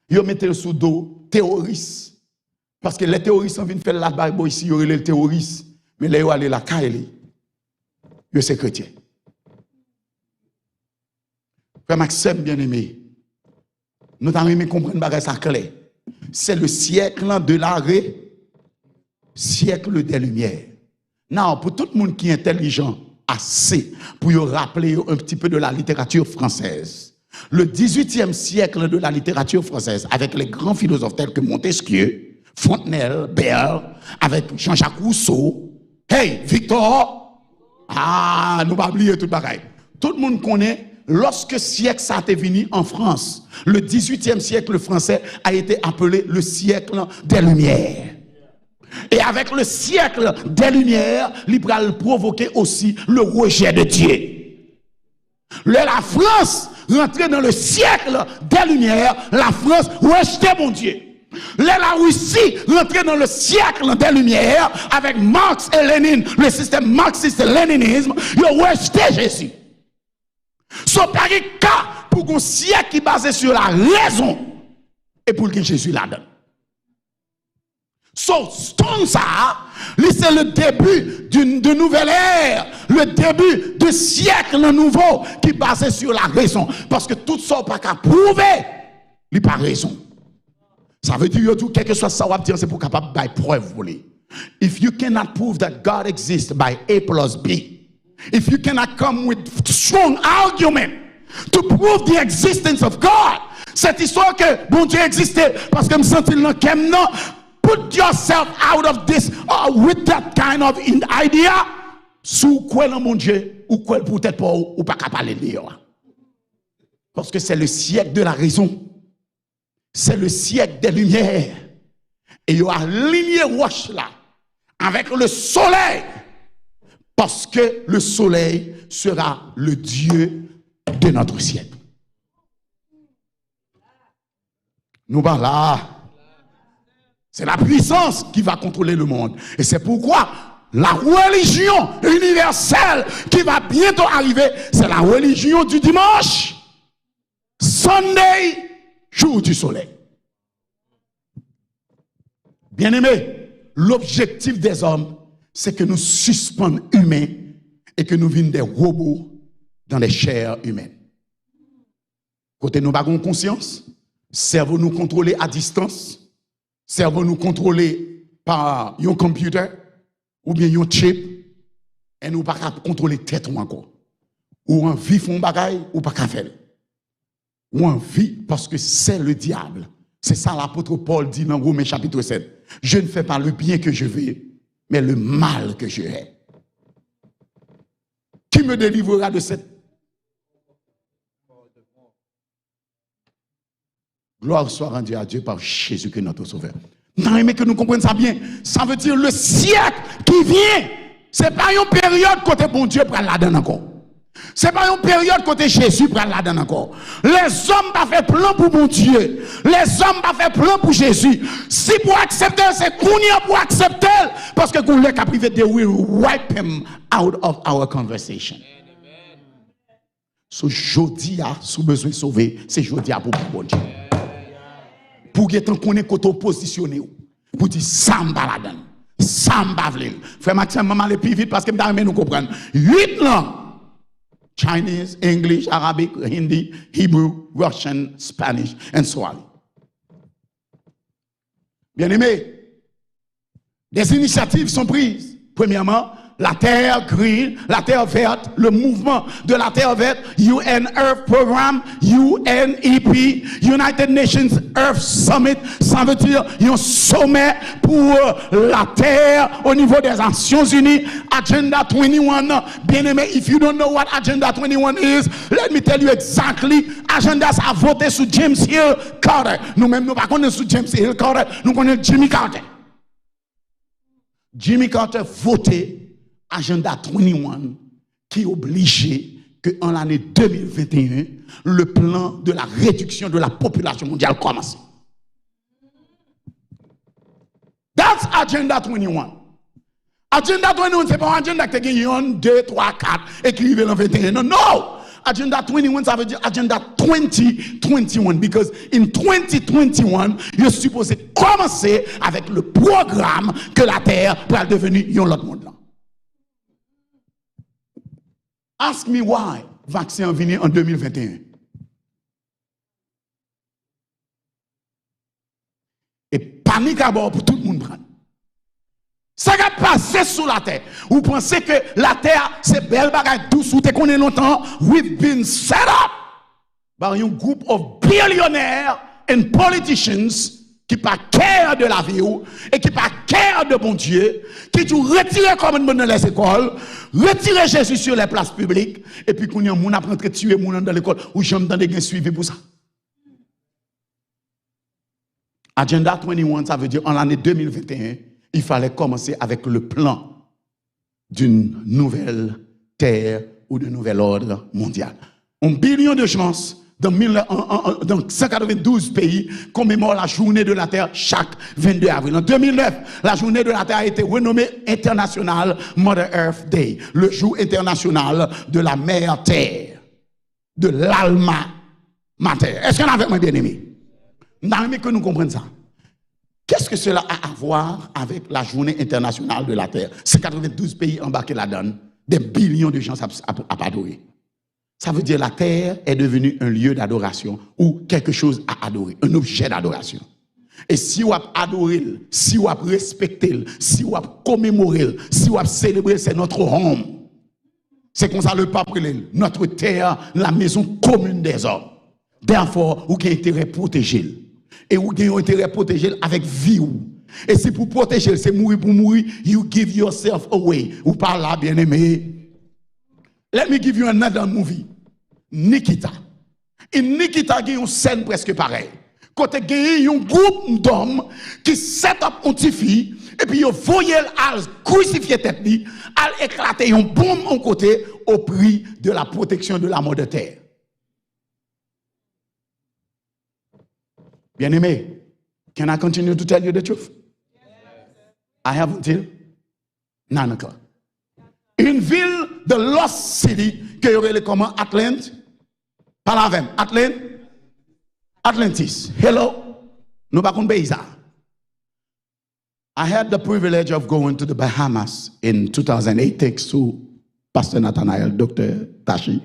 Speaker 6: ils ont mis sous dos terroristes. Parce que les terroristes viennent faire la barbe ici, il y aurait les terroristes. Mais là, ils vont aller la caille. Ils sont chrétiens. Frère Maxime, bien aimé, nous avons aimé comprendre ça clair. C'est le siècle de l'arrêt, siècle des Lumières. Non, pour tout le monde qui est intelligent, assez pour vous rappeler un petit peu de la littérature française. Le 18e siècle de la littérature française, avec les grands philosophes tels que Montesquieu, Fontenelle, Béal, avec Jean-Jacques Rousseau, hey, Victor, nous pas oublier tout pareil. Tout le monde connaît, lorsque siècle ça a venu en France, le 18e siècle français a été appelé le siècle des Lumières. Et avec le siècle des Lumières, il va provoquer aussi le rejet de Dieu. La France rentrait dans le siècle des Lumières, la France rejetait mon Dieu. La Russie rentrait dans le siècle des Lumières avec Marx et Lénine, le système marxiste et léninisme, ils ont rejeté Jésus. Son pas de cas pour un siècle qui est basé sur la raison et pour que Jésus la donne. Comme ça, c'est le début d'une nouvelle ère, le début de siècle nouveau qui est basé sur la raison. Parce que tout ça, pas qu'à prouver, il n'y a pas raison. Ça veut dire que quel que soit ça, c'est pour capable de preuve. If you cannot prove that God exists by A plus B, if you cannot come with strong argument to prove the existence of God, cette histoire que bon Dieu existait parce que me sentis dans kem non, put yourself out of this with that kind of idea. Sous quoi dans mon Dieu ou quoi peut-être pas ou pas capable de lire. Parce que c'est le siècle de la raison. C'est le siècle des lumières. Et il y a aligné roche là avec le soleil. Parce que le soleil sera le Dieu de notre siècle. Nous parlons là. C'est la puissance qui va contrôler le monde. Et c'est pourquoi la religion universelle qui va bientôt arriver, c'est la religion du dimanche. Sunday, jour du soleil. Bien-aimés, l'objectif des hommes, c'est que nous suspendons humains et que nous vînes des robots dans les chairs humaines. Côté nous avons conscience, cerveau nous contrôler à distance, cerveau nous contrôler par un computer ou bien un chip, et nous pas contrôler tête ou encore. Ou en vie font bagaille ou pas faire. Ou en vie parce que c'est le diable. C'est ça l'apôtre Paul dit dans Romains chapitre 7. Je ne fais pas le bien que je veux, mais le mal que je hais. Qui me délivrera de cette gloire soit rendue à Dieu par Jésus que notre Sauveur. Non, mais que nous comprenions ça bien. Ça veut dire le siècle qui vient. Ce n'est pas une période côté bon Dieu pour la donner encore. Ce n'est pas une période côté Jésus pour la donner encore. Les hommes pas fait plan pour mon Dieu. Les hommes pas fait plan pour Jésus. Si pour accepter, c'est qu'on y a pour accepter. Parce que qu'on l'a privé, they will wipe him out of our conversation. So jodi a, sous besoin de sauver, c'est jodi a pour bon Dieu. Pour que tant qu'on est côté positionné, pour dire ça m'baladan, ça m'bavle. Frère Maxime, maman le plus vite parce que m'dame nous comprendre. 8 langues. Chinese, English, Arabic, Hindi, Hebrew, Russian, Spanish, and Swahili. Bien-aimés, des initiatives sont prises. Premièrement, la terre green, la terre verte, le mouvement de la terre verte, UN Earth Programme, UNEP, United Nations Earth Summit, ça veut dire un sommet pour la terre au niveau des Nations Unies. Agenda 21, bien aimé, if you don't know what Agenda 21 is, let me tell you exactly. Agenda a voté sur James Hill Carter. Nous-mêmes, nous ne connaissons pas sur James Hill Carter, nous connaissons Jimmy Carter. Jimmy Carter voté Agenda 21 qui obligeait que en l'année 2021, le plan de la réduction de la population mondiale commence. That's Agenda 21. Agenda 21, c'est pas un agenda qui a 1, 2, 3, 4 écrivez en 21. Non, non! Agenda 21, ça veut dire Agenda 2021. Because in 2021, you're supposé commencer avec le programme que la Terre va devenir un autre monde. Ask me why vaccin venu en 2021. Et panique à bord pour tout le monde prendre. Ça va passer sous la terre. Vous pensez que la terre, c'est belle bagaille douce ou te connaît longtemps? We've been set up by a group of billionaires and politicians qui pas care de la vie et qui pas care de bon Dieu, qui tout retirer comme dans les écoles, retirer Jésus sur les places publiques, et puis qu'on y a moun apprend à tuer moun dans l'école, ou j'aime dans des suivi pour ça. Agenda 21, ça veut dire en l'année 2021, il fallait commencer avec le plan d'une nouvelle terre ou d'un nouvel ordre mondial. 1 billion de chances dans 192 pays, commémore la journée de la Terre chaque 22 avril. En 2009, la journée de la Terre a été renommée International Mother Earth Day, le jour international de la mère Terre, de l'alma mater. Est-ce qu'on a avec moi, bien-aimé? Nous avons aimé que nous comprenions ça. Qu'est-ce que cela a à voir avec la journée internationale de la Terre? 192 pays embarqués là-dedans, des millions de gens à adorer. Ça veut dire que la terre est devenue un lieu d'adoration ou quelque chose à adorer, un objet d'adoration. Et si vous adorez, si vous respectez, si vous commémorez, si vous célébrez, c'est notre home. C'est comme ça le pape notre terre, la maison commune des hommes. Therefore, vous avez intérêt à protéger. Et vous avez intérêt à protéger avec vie. Et si pour protéger, c'est mourir pour mourir, you give yourself away. Ou par là, bien aimé. Let me give you another movie. Nikita. Et Nikita a une scène presque pareille. Côté il y a un groupe d'hommes qui set up une petite fille et puis ils voyaient à crucifier tête li, à éclater une bombe en côté au prix de la protection de la mort de terre. Bien aimé, can I continue to tell you the truth? I have until 9 o'clock. Une ville de Lost City, que y aurait comment Atlanta? Par la même, Atlantis. Hello? Nous pas pays ça. I had the privilege of going to the Bahamas in 2008 thanks to Pastor Nathaniel, Dr. Tashi.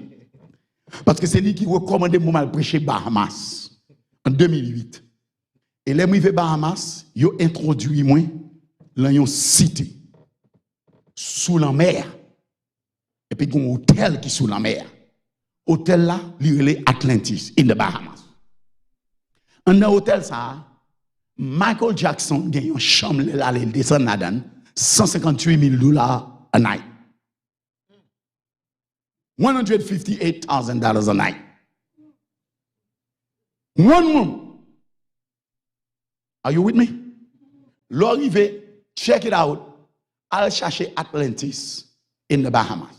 Speaker 6: Parce que c'est lui qui recommandait moi de prêcher Bahamas en 2008. Et les arrivé Bahamas, ils ont introduit moi dans une cité sous la mer. Et puis, il y a un hôtel qui est sous la mer. Hôtel là, il est Atlantis, in the Bahamas. En un hôtel, ça, Michael Jackson a une chambre là, il descend là-dedans, $158,000 a night. $158,000 a night. One room. Are you with me? L'arrivée, check it out. I'll chercher Atlantis in the Bahamas.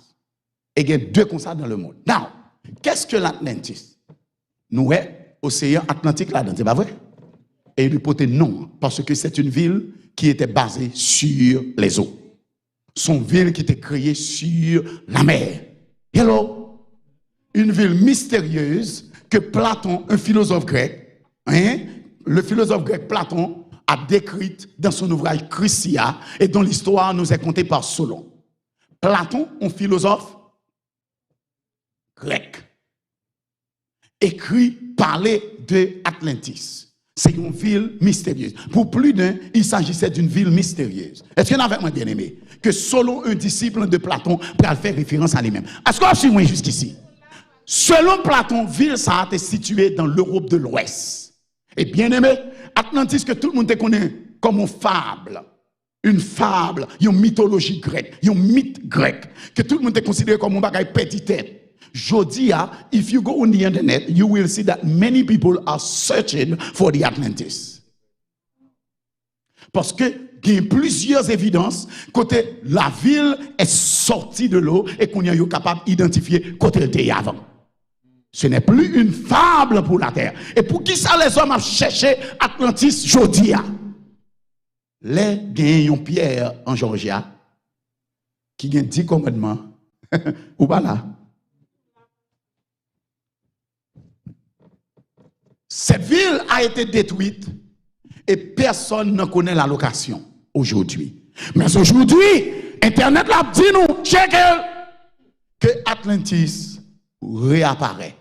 Speaker 6: Et il y a deux comme ça dans le monde. Now, qu'est-ce que l'Atlantis? Nous, océan Atlantique là-dedans, c'est pas vrai? Et il lui portait non, parce que c'est une ville qui était basée sur les eaux. Son ville qui était créée sur la mer. Hello? Une ville mystérieuse que Platon, un philosophe grec, le philosophe grec Platon, a décrite dans son ouvrage Chrysia et dont l'histoire nous est contée par Solon. Platon, un philosophe grec, écrit, parler de Atlantis. C'est une ville mystérieuse. Pour plus d'un, il s'agissait d'une ville mystérieuse. Est-ce qu'il y en a avec moi, bien aimé? Que Solon, un disciple de Platon, peut faire référence à lui-même. Est-ce qu'on suit moi jusqu'ici? Selon Platon, ville ça est située dans l'Europe de l'Ouest. Et bien aimé, Atlantis que tout le monde connaît comme une fable, une mythologie grecque, un mythe grec, que tout le monde considère comme un bagage petit tête. Jodia, if you go on the internet, you will see that many people are searching for the Atlantis. Parce que il y a plusieurs évidences côté la ville est sortie de l'eau et qu'on est capable d'identifier côté elle était avant. Ce n'est plus une fable pour la terre. Et pour qui ça les hommes ont cherché Atlantis Jodia? Les gagnons Pierre en Georgia qui gagne 10 commandements ou pas là. Cette ville a été détruite et personne ne connaît la location aujourd'hui. Mais aujourd'hui, Internet l'a dit nous, check que Atlantis réapparaît.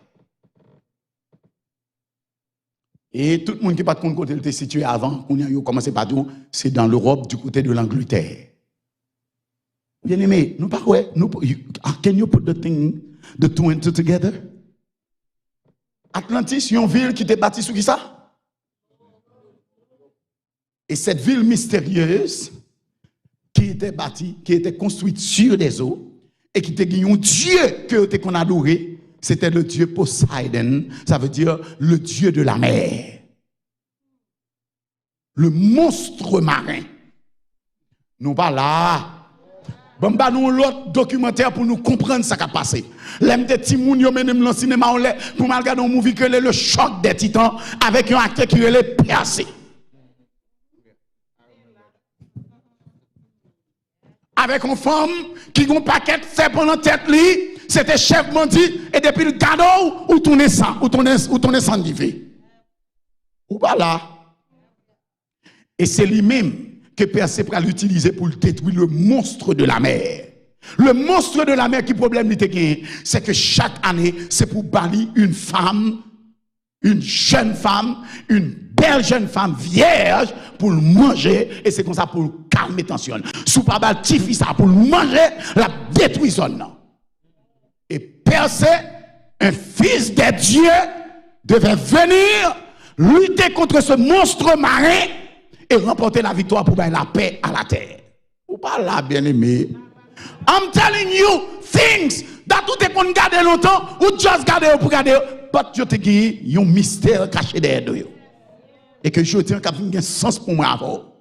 Speaker 6: Et tout le monde qui pas de compte côté était situé avant, on a commencé par tout, c'est dans l'Europe du côté de l'Angleterre. Bien aimé, nous pas ouais, can you put the two and two together? Atlantis, c'est une ville qui était bâtie sur qui ça? Et cette ville mystérieuse qui était bâtie, qui était construite sur des eaux et qui était un dieu qu'on adorait, c'était le dieu Poseidon, ça veut dire le dieu de la mer. Le monstre marin. Nous pas là. Bon, bah, nous, l'autre documentaire pour nous comprendre ce qui a passé. L'aime de Timoun, yo menem dans le cinéma, on l'a, pour mal regarder un movie que le choc des titans, avec un acteur qui est percé. Avec une femme qui a un paquet fait pendant tête li, c'était chef bandit, et depuis le cadeau, ou tourner ça, ou tourner sans divé. Ou pas là. Et c'est lui-même que Percé va l'utiliser pour détruire le monstre de la mer. Le monstre de la mer qui problème il gagné, c'est que chaque année, c'est pour bannir une femme, une jeune femme, une belle jeune femme vierge pour le manger, et c'est comme ça pour calmer tension. Sous pas bal ça pour le manger, la détruisonne. Et Percé, un fils de Dieu, devait venir lutter contre ce monstre marin et remporter la victoire pour faire la paix à la terre. Ou pas là, bien-aimé. I'm telling you things that tout est qu'on garde longtemps ou just garder pour garder, but je te dis un mystère caché derrière eux. Et que je tiens qu'à un sens pour moi avant.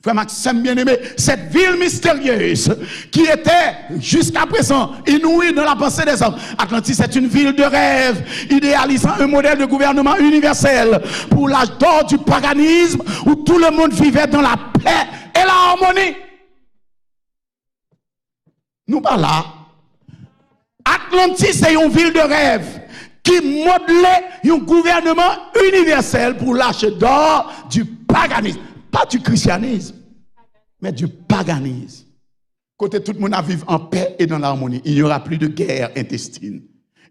Speaker 6: Frère Maxime bien-aimé, cette ville mystérieuse qui était jusqu'à présent inouïe dans la pensée des hommes. Atlantis est une ville de rêve, idéalisant un modèle de gouvernement universel pour l'âge d'or du paganisme où tout le monde vivait dans la paix et la harmonie. Nous pas là. Atlantis est une ville de rêve qui modelait un gouvernement universel pour l'âge d'or du paganisme. Pas du christianisme, mais du paganisme. Côté tout le monde à vivre en paix et dans l'harmonie. Il n'y aura plus de guerre intestine.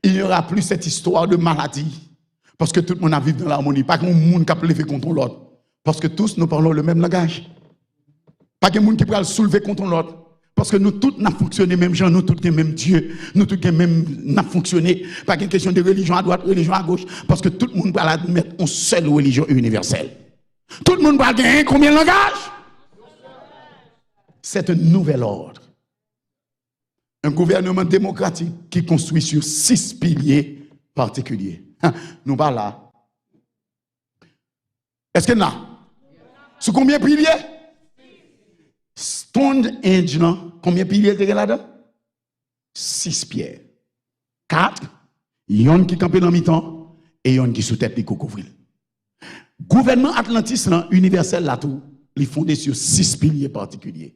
Speaker 6: Il n'y aura plus cette histoire de maladie. Parce que tout le monde à vivre dans l'harmonie. Pas qu'un monde qui a levé contre l'autre. Parce que tous nous parlons le même langage. Pas qu'un monde qui peut le soulever contre l'autre. Parce que nous tous n'avons fonctionné même gens, nous tous le même Dieu, nous tous même n'avons fonctionné. Pas qu'une question de religion à droite, religion à gauche. Parce que tout le monde va admettre une seule religion universelle. Tout le monde va gagner combien de langages? C'est un nouvel ordre. Un gouvernement démocratique qui construit sur 6 piliers particuliers. Nous parlons là. Est-ce que là? Sur combien de piliers? Stonehenge, combien de piliers il y a là-dedans? 6 pierres. 4, yon qui campent dans mi-temps et yon qui sous tête qui couvrir. Gouvernement Atlantis universel là tout, il est fondé sur 6 piliers particuliers.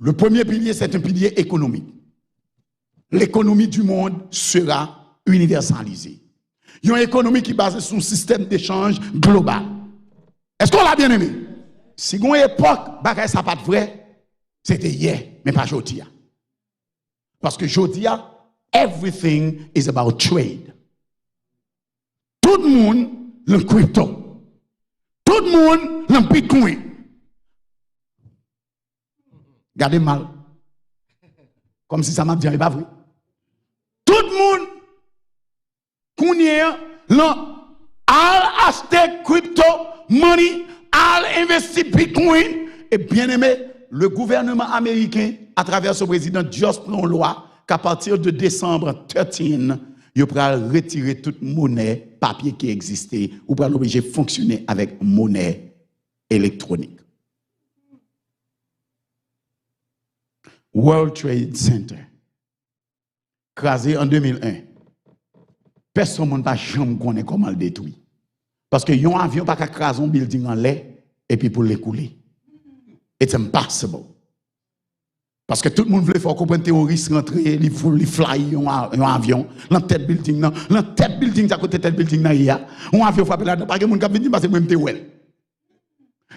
Speaker 6: Le premier pilier, c'est un pilier économique. L'économie du monde sera universalisée. Il y a une économie qui est basée sur un système d'échange global. Est-ce qu'on l'a bien aimé? Si on époque, bagay ça pas vrai, c'était hier, mais pas aujourd'hui. Parce que aujourd'hui, everything is about trade. Tout le monde le crypto. Tout le monde le bitcoin. Gardez mal. Comme si ça m'a dit, pas vrai. Tout le monde, qu'on y a, a acheté crypto, money, a investi bitcoin. Et bien aimé, le gouvernement américain, à travers ce président, juste prend une loi qu'à partir de décembre 13, il pourra retirer toute monnaie papier qui existait ou pourra l'obliger de fonctionner avec monnaie électronique. World Trade Center, crasé en 2001. Personne ne va jamais connaître comment le détruire. Parce que un avion ne peut pas craser un building en l'air et puis pour l'écouler. It's impossible. Parce que tout le monde voulait faire comprendre terroriste rentrer, il fly un avion, dans tête building, dans tête building, à côté de tête building, il y a un avion frappé là-dedans, pas que monde qui venir parce que même t'es.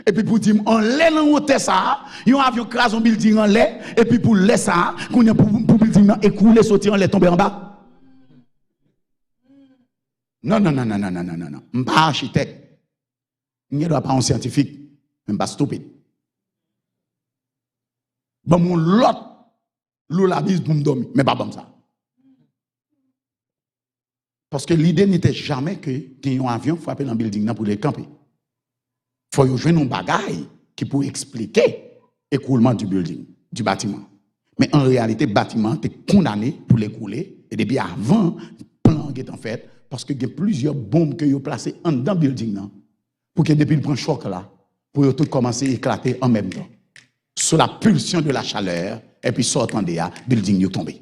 Speaker 6: Et puis pour dire, on l'air dans hauteur ça, un avion crase un building en l'air, et puis pour laisser ça, qu'on a pour building écouler, sortir en l'air, tomber en bas. Non. Je ne suis pas architecte. Je ne suis pas un scientifique. Je ne suis pas stupide. Bon, mon lot, la bise pour me dormir, mais pas comme ça. Parce que l'idée n'était jamais que un avion frappe dans le building pour les camper. Il faut jouer un bagage qui peut expliquer l'écoulement du building, du bâtiment. Mais en réalité, le bâtiment est condamné pour l'écouler. Et depuis avant, le plan est en fait, parce qu'il y a plusieurs bombes que vous placées en dedans du building, pour que depuis le prend choc là, pour tout commencer à éclater en même temps. sous la pulsion de la chaleur, et puis sortant de là, building est tombé.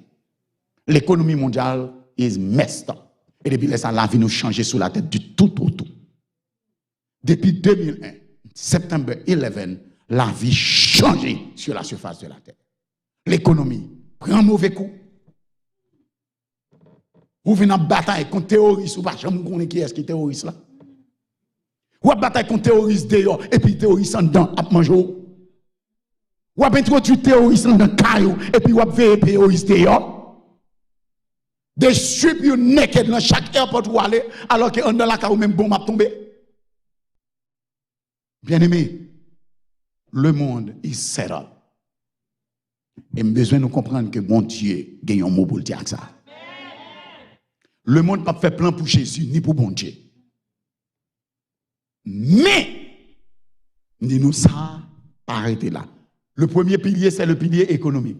Speaker 6: L'économie mondiale is messed up. Et depuis là, la vie nous change sous la tête du tout au tout. Depuis 2001, septembre 11, la vie change sur la surface de la terre. L'économie prend un mauvais coup. Vous venez en bataille contre terroristes, ou pas, je ne sais pas qui est-ce qui est terroriste là. Ou à bataille contre terroristes dehors, et puis terroristes en dedans, à manger. Ou à introduire terroristes dans le caillou, et puis ou à faire terroristes dehors. They strip you naked dans chaque airport où aller, alors que dans la caillou même bombe a tombé. Bien aimé, le monde est set up. Et nous besoin de comprendre que bon Dieu gagne un mot pour le dire ça. Le monde n'a pas fait plan pour Jésus ni pour bon Dieu. Mais, dis-nous ça, arrêtez là. Le premier pilier, c'est le pilier économique.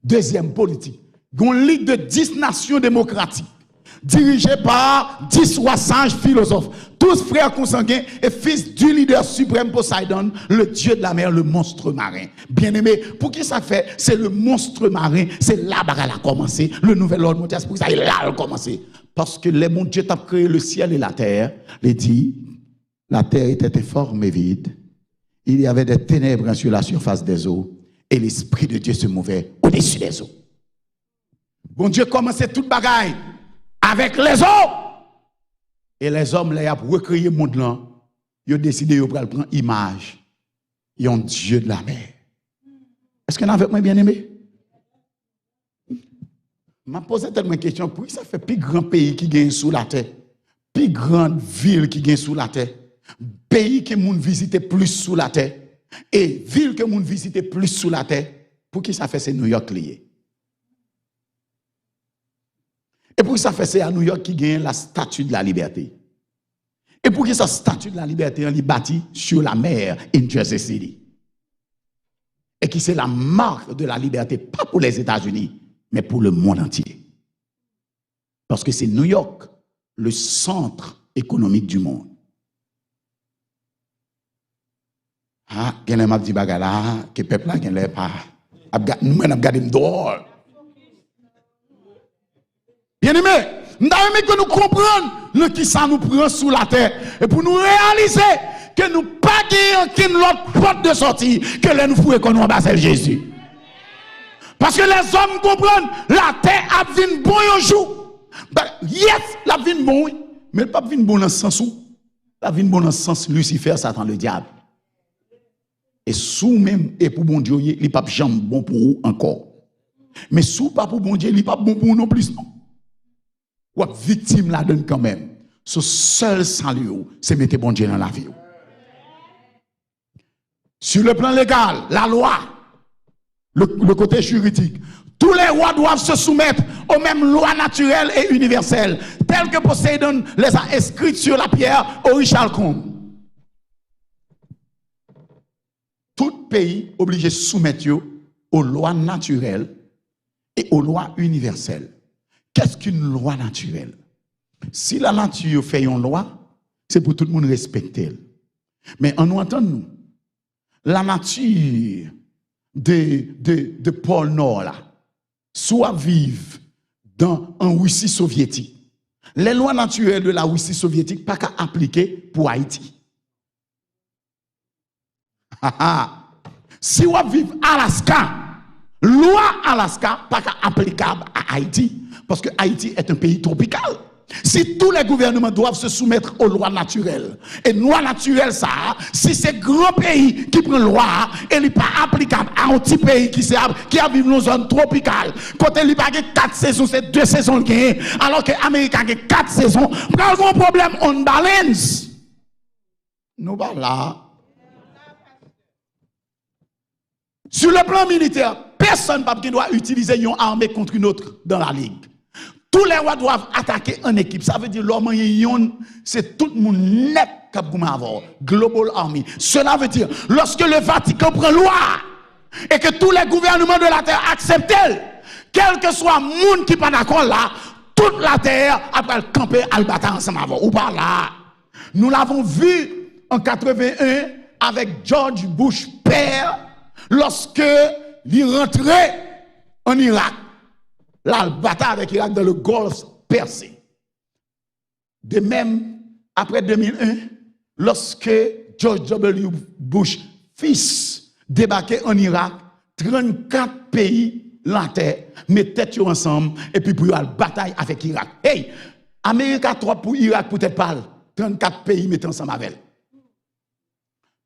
Speaker 6: Deuxième, politique. Une ligue de 10 nations démocratiques, dirigée par 10 rois sages philosophes, tous frères consanguins et fils du leader suprême Poseidon, le dieu de la mer, le monstre marin. Bien-aimé, pour qui ça fait? C'est le monstre marin, c'est là qu'elle a commencé. Le nouvel ordre mondial, c'est pour ça qu'il a commencé. Parce que les mon Dieu t'a créé le ciel et la terre, il dit, la terre était informe et vide. Il y avait des ténèbres sur la surface des eaux et l'Esprit de Dieu se mouvait au-dessus des eaux. Bon Dieu commençait toute bagaille avec les eaux. Et les hommes, là, pour recréer le monde là, ils ont décidé de prendre image. Ils ont Dieu de la mer. Est-ce que vous avez bien aimé? Je me posé tellement de questions. Pourquoi ça fait plus grand pays qui gagne sous la terre? Plus grande ville qui gagne sous la terre? Pays que moun visite plus sous la terre? Et ville que moun visite plus sous la terre? Pour qui ça fait c'est New York lié? Et pour ça fait c'est à New York qui gagne la statue de la liberté. Et pour que sa statue de la liberté elle est bâtie sur la mer in Jersey City. Et qui c'est la marque de la liberté, pas pour les États-Unis, mais pour le monde entier. Parce que c'est New York, le centre économique du monde. Ah, il y a des bagala que le peuple là n'a pas. Nous avons gardé dehors. Bien aimé, nous avons aimé que nous comprenions le qui ça nous prend sous la terre. Et pour nous réaliser que nous pas gagnons aucune autre porte de sortie que les nous fouets qu'on nous embrasse Jésus. Parce que les hommes comprennent, la terre a vu bon un jour. Yes, la vie bon, mais elle pas vu bon dans le sens où la vie bon dans le sens Lucifer, Satan, le diable. Et sous même, et pour bon Dieu, il n'est pas jamais bon pour vous encore. Mais sous pas pour bon Dieu, il n'est pas bon pour vous non plus. Non. Ou victime la donne quand même. Ce seul salut, c'est mettre bon Dieu dans la vie. Sur le plan légal, la loi, le côté juridique, tous les rois doivent se soumettre aux mêmes lois naturelles et universelles, telles que Poséidon les a inscrites sur la pierre au Richalcombe. Tout pays obligé de soumettre aux lois naturelles et aux lois universelles. Qu'est-ce qu'une loi naturelle? Si la nature fait une loi, c'est pour tout le monde respecter. Mais en nous entendons, la nature de pôle Nord, là, soit vive dans en Russie soviétique. Les lois naturelles de la Russie soviétique pas qu'à appliquer pour Haïti. Si on vive à Alaska, loi Alaska pas qu'à applicable à Haïti. Parce que Haïti est un pays tropical. Si tous les gouvernements doivent se soumettre aux lois naturelles, et loi naturelle ça, si c'est grand pays qui prend loi, elle n'est pas applicable à un petit pays qui a vécu dans une zone tropicale, quand il n'y a pas 4 saisons, c'est 2 saisons qui gagnent, alors que l'Amérique a 4 saisons, quand on a un problème, on balance. Nous pas là. Sur le plan militaire, personne ne doit utiliser une armée contre une autre dans la ligue. Tous les rois doivent attaquer en équipe. Ça veut dire l'homme c'est tout le monde net qui a Global Army. Cela veut dire, lorsque le Vatican prend loi et que tous les gouvernements de la terre acceptent, quel que soit le monde qui n'est pas d'accord là, toute la terre après le camper à le battre ensemble avant. Ou pas là. Nous l'avons vu en 81 avec George Bush père. lorsque il rentrait en Irak, la bataille avec Irak dans le Golfe Percé. De même, après 2001, lorsque George W. Bush, fils, débarquait en Irak, 34 pays la terre mettaient ensemble et puis pour la bataille avec Irak. Hey, Amérique a 3 pour Irak peut-être pas 34 pays mettent ensemble avec elle.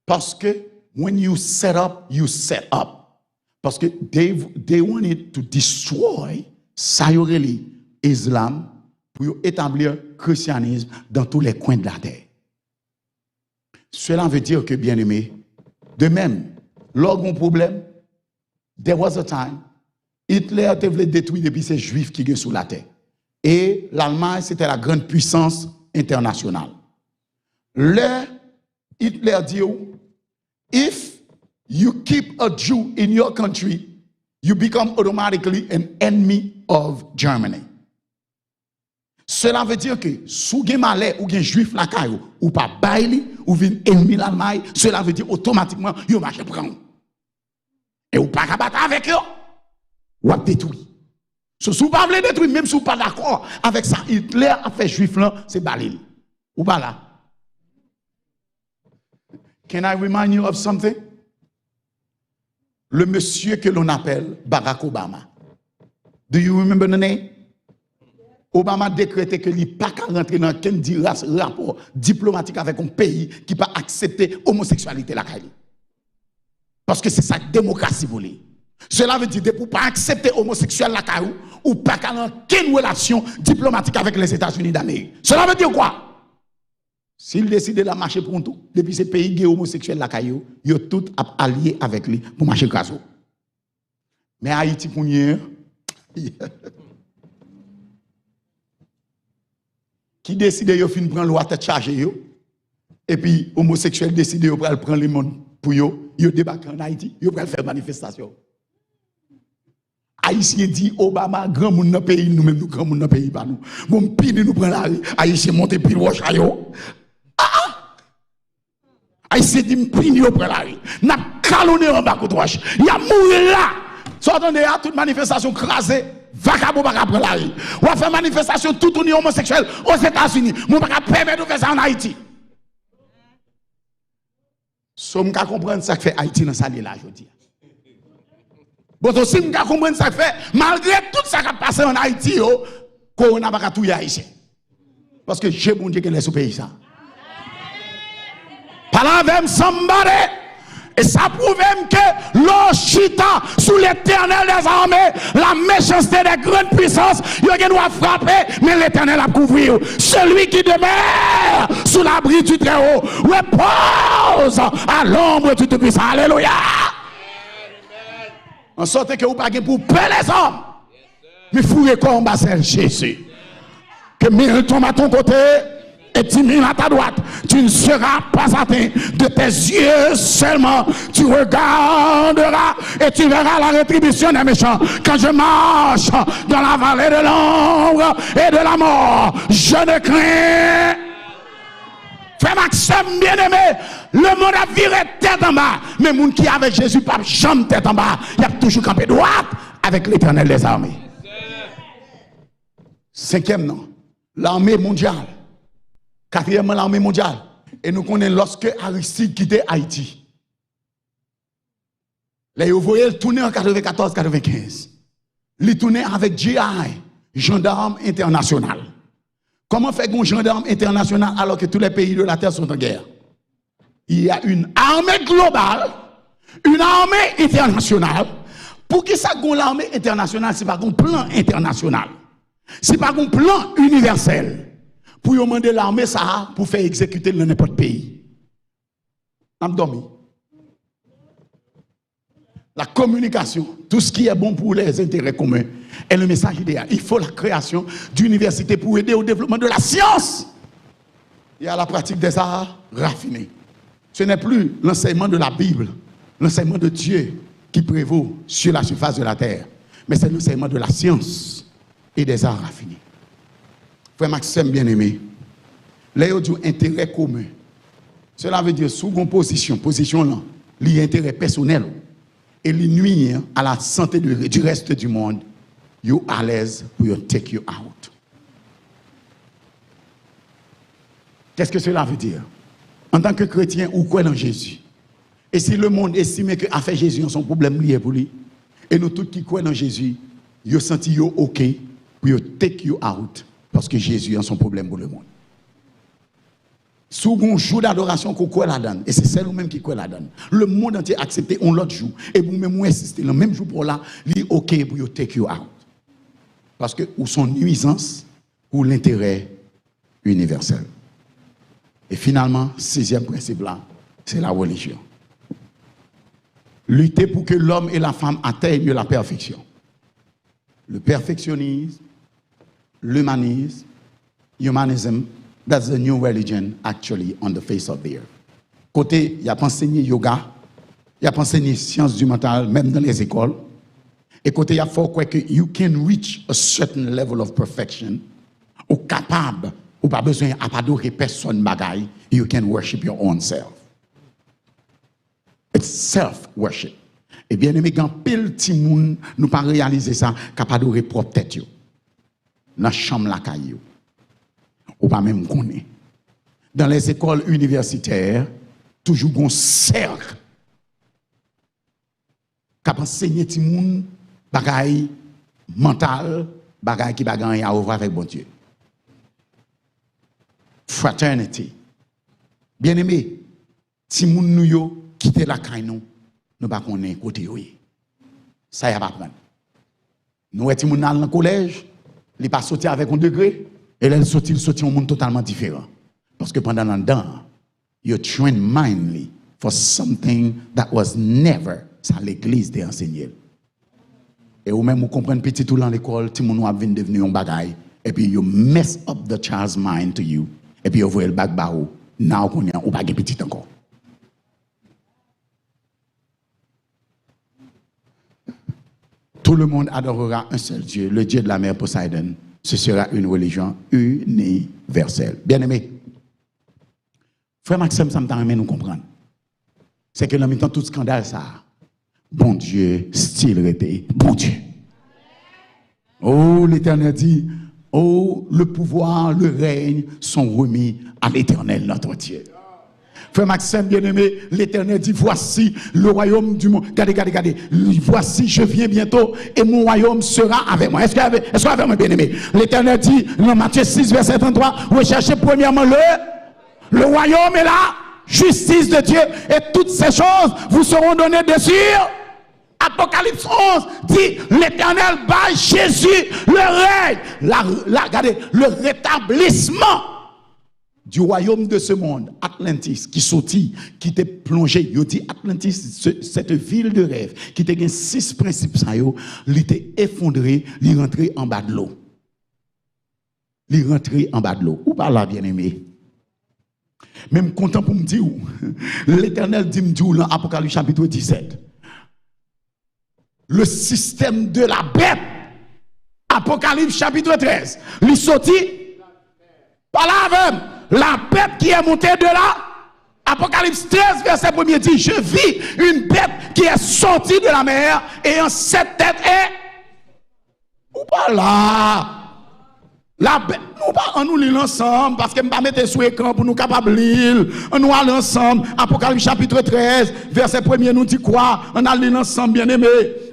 Speaker 6: Parce que when you set up, you set up. Parce que they wanted to destroy l'islam pour établir le christianisme dans tous les coins de la terre. Cela veut dire que, bien aimé, de même, lors d'un problème, there was a time, Hitler voulait détruire depuis ces juifs qui sont sous la terre. Et l'Allemagne, c'était la grande puissance internationale. Hitler dit, if you keep a Jew in your country, you become automatically an enemy of Germany. Cela veut dire que si vous avez malais ou un juif la caillou ou pas baili ou vin ennemi l'Allemagne, cela veut dire automatiquement vous marchez prendre. Et vous pas battre avec eux, ou détruire. Si vous pas voulez détruire, même si vous pas d'accord avec ça, Hitler a fait juif là, c'est balil. Ou pas là. Can I remind you of something? Le monsieur que l'on appelle Barack Obama. Do you remember the name? Obama a décrété que il n'est pas qu'à rentrer dans quel rapport diplomatique avec un pays qui n'a pas accepté l'homosexualité la Cali. Parce que c'est ça que la démocratie voulait. Cela veut dire que pour ne pas accepter l'homosexuel la Cali, ou pas qu'à aucune relation diplomatique avec les États-Unis d'Amérique. Cela veut dire quoi? S'il décide de la marcher pour tout, depuis ces pays qui sont homosexuels la Cali, ils sont tous alliés avec lui pour marcher caso. Mais Haïti, pour nous, qui décide de prendre loi tête chargée et puis homosexuel décide de prendre le monde pour yo débarquer en Haïti, yo pral faire manifestation. Haïtien dit Obama grand monde dans pays nous même nous grand monde dans pays pas nous. Bon pile nous prend la rue, Haïtien monter pile roche yo. Haïtien dit pile yo prend la rue. N'a calonné en bas côté roche. Il a mouru là. So attendez à toute manifestation crasée. Vacabo pas prendre la rue. On va faire manifestation tout union homosexuel aux États-Unis. Mon pas permettre de faire ça en Haïti. So m'ka comprendre ça que fait Haïti dans ça là aujourd'hui. Bon aussi m'ka comprendre ça que fait malgré tout ça qui a passé en Haïti corona pas tout haïtien. Parce que j'ai bon Dieu qui est sous pays ça. Parle avec somebody. Et ça prouve même que l'Ochita, sous l'éternel des armées, la méchanceté des grandes puissances, il doit frapper, mais l'éternel a couvert. Celui qui demeure sous l'abri du Très-Haut repose à l'ombre du Tout-Puissant. Alléluia. En sorte que vous ne pouvez pas pour paix les hommes, mais vous pouvez combattre Jésus. Que 1000 tombent à ton côté. Et 10 000 à ta droite, tu ne seras pas atteint de tes yeux seulement. Tu regarderas et tu verras la rétribution des méchants. Quand je marche dans la vallée de l'ombre et de la mort, je ne crains. Frère Maxime, bien-aimé, le monde a viré tête en bas. Mais les gens qui avec Jésus, pas jamais tête en bas. Il y a toujours campé droite avec l'éternel des armées. 5e nom, l'armée mondiale. 4e l'armée mondiale. Et nous connaissons lorsque Aristide quittait Haïti. Là, vous voyez, il tournait en 94-95. Il tournait avec GI, gendarme international. Comment fait un gendarme international alors que tous les pays de la Terre sont en guerre? Il y a une armée globale, une armée internationale. Pour qui ça gon l'armée internationale, c'est pas un plan international. C'est pas un plan universel. Pour demander l'armée ça pour faire exécuter dans n'importe pays. On dormi. La communication, tout ce qui est bon pour les intérêts communs est le message idéal. Il faut la création d'universités pour aider au développement de la science et à la pratique des arts raffinés. Ce n'est plus l'enseignement de la Bible, l'enseignement de Dieu qui prévaut sur la surface de la terre, mais c'est l'enseignement de la science et des arts raffinés. Frère Maxime bien-aimé, là, il y a du intérêt commun. Cela veut dire, sous une position là, l'intérêt personnel. et les nuire à la santé du reste du monde, you à l'aise pour take you out. Qu'est-ce que cela veut dire? En tant que chrétien, ou quoi dans Jésus? Et si le monde estime que a fait Jésus son problème lié pour lui, et nous tous qui croyons dans Jésus, vous sentez yo OK pour you take you out parce que Jésus a son problème pour le monde. Sous un jour d'adoration qu'on croit là-dedans, et c'est celle même qui croit là-dedans. Le monde entier accepté on l'autre jour, et vous-même vous insistez le même jour pour là, li OK pour you take you out. Parce que ou son nuisance ou l'intérêt universel. Et finalement, sixième principe là, c'est la religion. Lutter pour que l'homme et la femme atteignent la perfection. Le perfectionnisme, l'humanisme, humanism, that's the new religion actually on the face of the earth. Côté, il y a pas enseigné yoga, il y a pas enseigné sciences du mental, même dans les écoles. Et côté, il y a faut quoi que you can reach a certain level of perfection, ou capable, ou pas besoin d'adorer personne bagaille, you can worship your own self. It's self-worship. Et bien aimé, quand pile ti moun nous pas réaliser ça, capable d'adorer propre tête yo. Dans chambre la caillou. Ou pas même connaît. Dans les écoles universitaires, toujours un cercle cap enseigner ti moun bagay mental, bagay qui bagay à ouvrir avec bon Dieu. Fraternity. Bien aimé, ti moun nou yo quitter la caille nous pas connaître côté yo. Ça y a pas prendre. Nous ti moun dans le collège, il pas sorti avec un degré et là sorti un monde totalement différent. Parce que pendant longtemps, you train mindly for something that was never ça l'église de enseigné. Et ou même vous comprenez petit tout dans l'école, ti moun vient devenir un bagay et puis you mess up the child's mind to you et puis vous voyez le bac barou. Now qu'on ou pas petit encore. Tout le monde adorera un seul Dieu, le Dieu de la mer Poseidon. Ce sera une religion universelle. Bien aimé, frère Maxime, ça me t'a nous comprendre. C'est que dans le temps tout scandale ça, bon Dieu, style répé, bon Dieu. Oh, l'Éternel dit, oh, le pouvoir, le règne sont remis à l'Éternel, notre Dieu. Frère Maxime, bien-aimé, l'Éternel dit, voici le royaume du monde. Regardez. Voici, je viens bientôt et mon royaume sera avec moi. Est-ce que avec moi, bien-aimé? L'Éternel dit, dans Matthieu 6, verset 33, recherchez premièrement le royaume et la justice de Dieu. Et toutes ces choses vous seront données dessus. Apocalypse 11 dit, l'Éternel bat Jésus le règne. Regardez, le rétablissement du royaume de ce monde, Atlantis, qui sortit, qui était plongé, il dit Atlantis, cette ville de rêve, qui était 6 principes, il était effondré, il rentrait en bas de l'eau. Il rentrait en bas de l'eau. Ou pas là, bien aimé? Même content pour me dire, l'Éternel dit dans Apocalypse chapitre 17, le système de la bête, Apocalypse chapitre 13, il sortit, pas là même. La bête qui est montée de là, Apocalypse 13, verset 1er dit, je vis une bête qui est sortie de la mer ayant 7 têtes et... Ou pas là. La bête, nous pas nous lire ensemble parce que nous pas mettre sur écran pour nous capables lire. Nous allons ensemble. Apocalypse chapitre 13, verset 1er nous dit quoi? On a lire ensemble, bien aimé.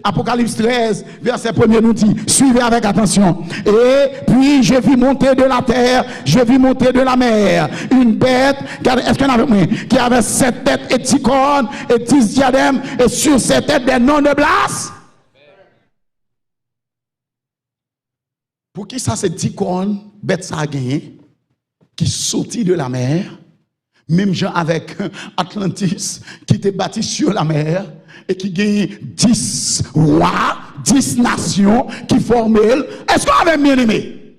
Speaker 6: Apocalypse 13, verset 1er nous dit, suivez avec attention. Et puis je vis monter de la terre, je vis monter de la mer, une bête, est-ce qu'on avait moi, qui avait 7 têtes et 10 cornes et 10 diadèmes, et sur ces têtes des noms de glace. Pour qui ça c'est 10 cornes, bête ça a gagné, qui sortit de la mer, même gens avec Atlantis, qui était bâti sur la mer, et qui gagne 10 rois, 10 nations qui forment. Est-ce qu'on avait bien aimé?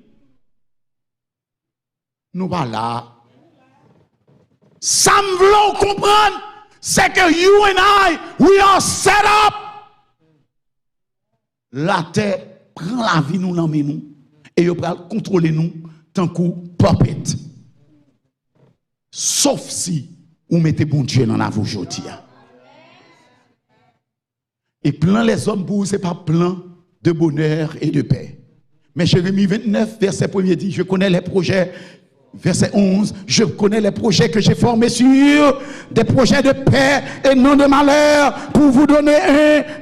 Speaker 6: Nous pas là. Ça me veut comprendre, c'est que you and I, we are set up. La terre prend la vie nous dans nous et il va contrôler nous tant que puppet. Sauf si vous mettez bon Dieu dans la vie aujourd'hui. Et plan les hommes pour vous, ce n'est pas plan de bonheur et de paix. Mais Jérémie 29, verset 1 dit, je connais les projets. Verset 11, je connais les projets que j'ai formés sur des projets de paix et non de malheur pour vous donner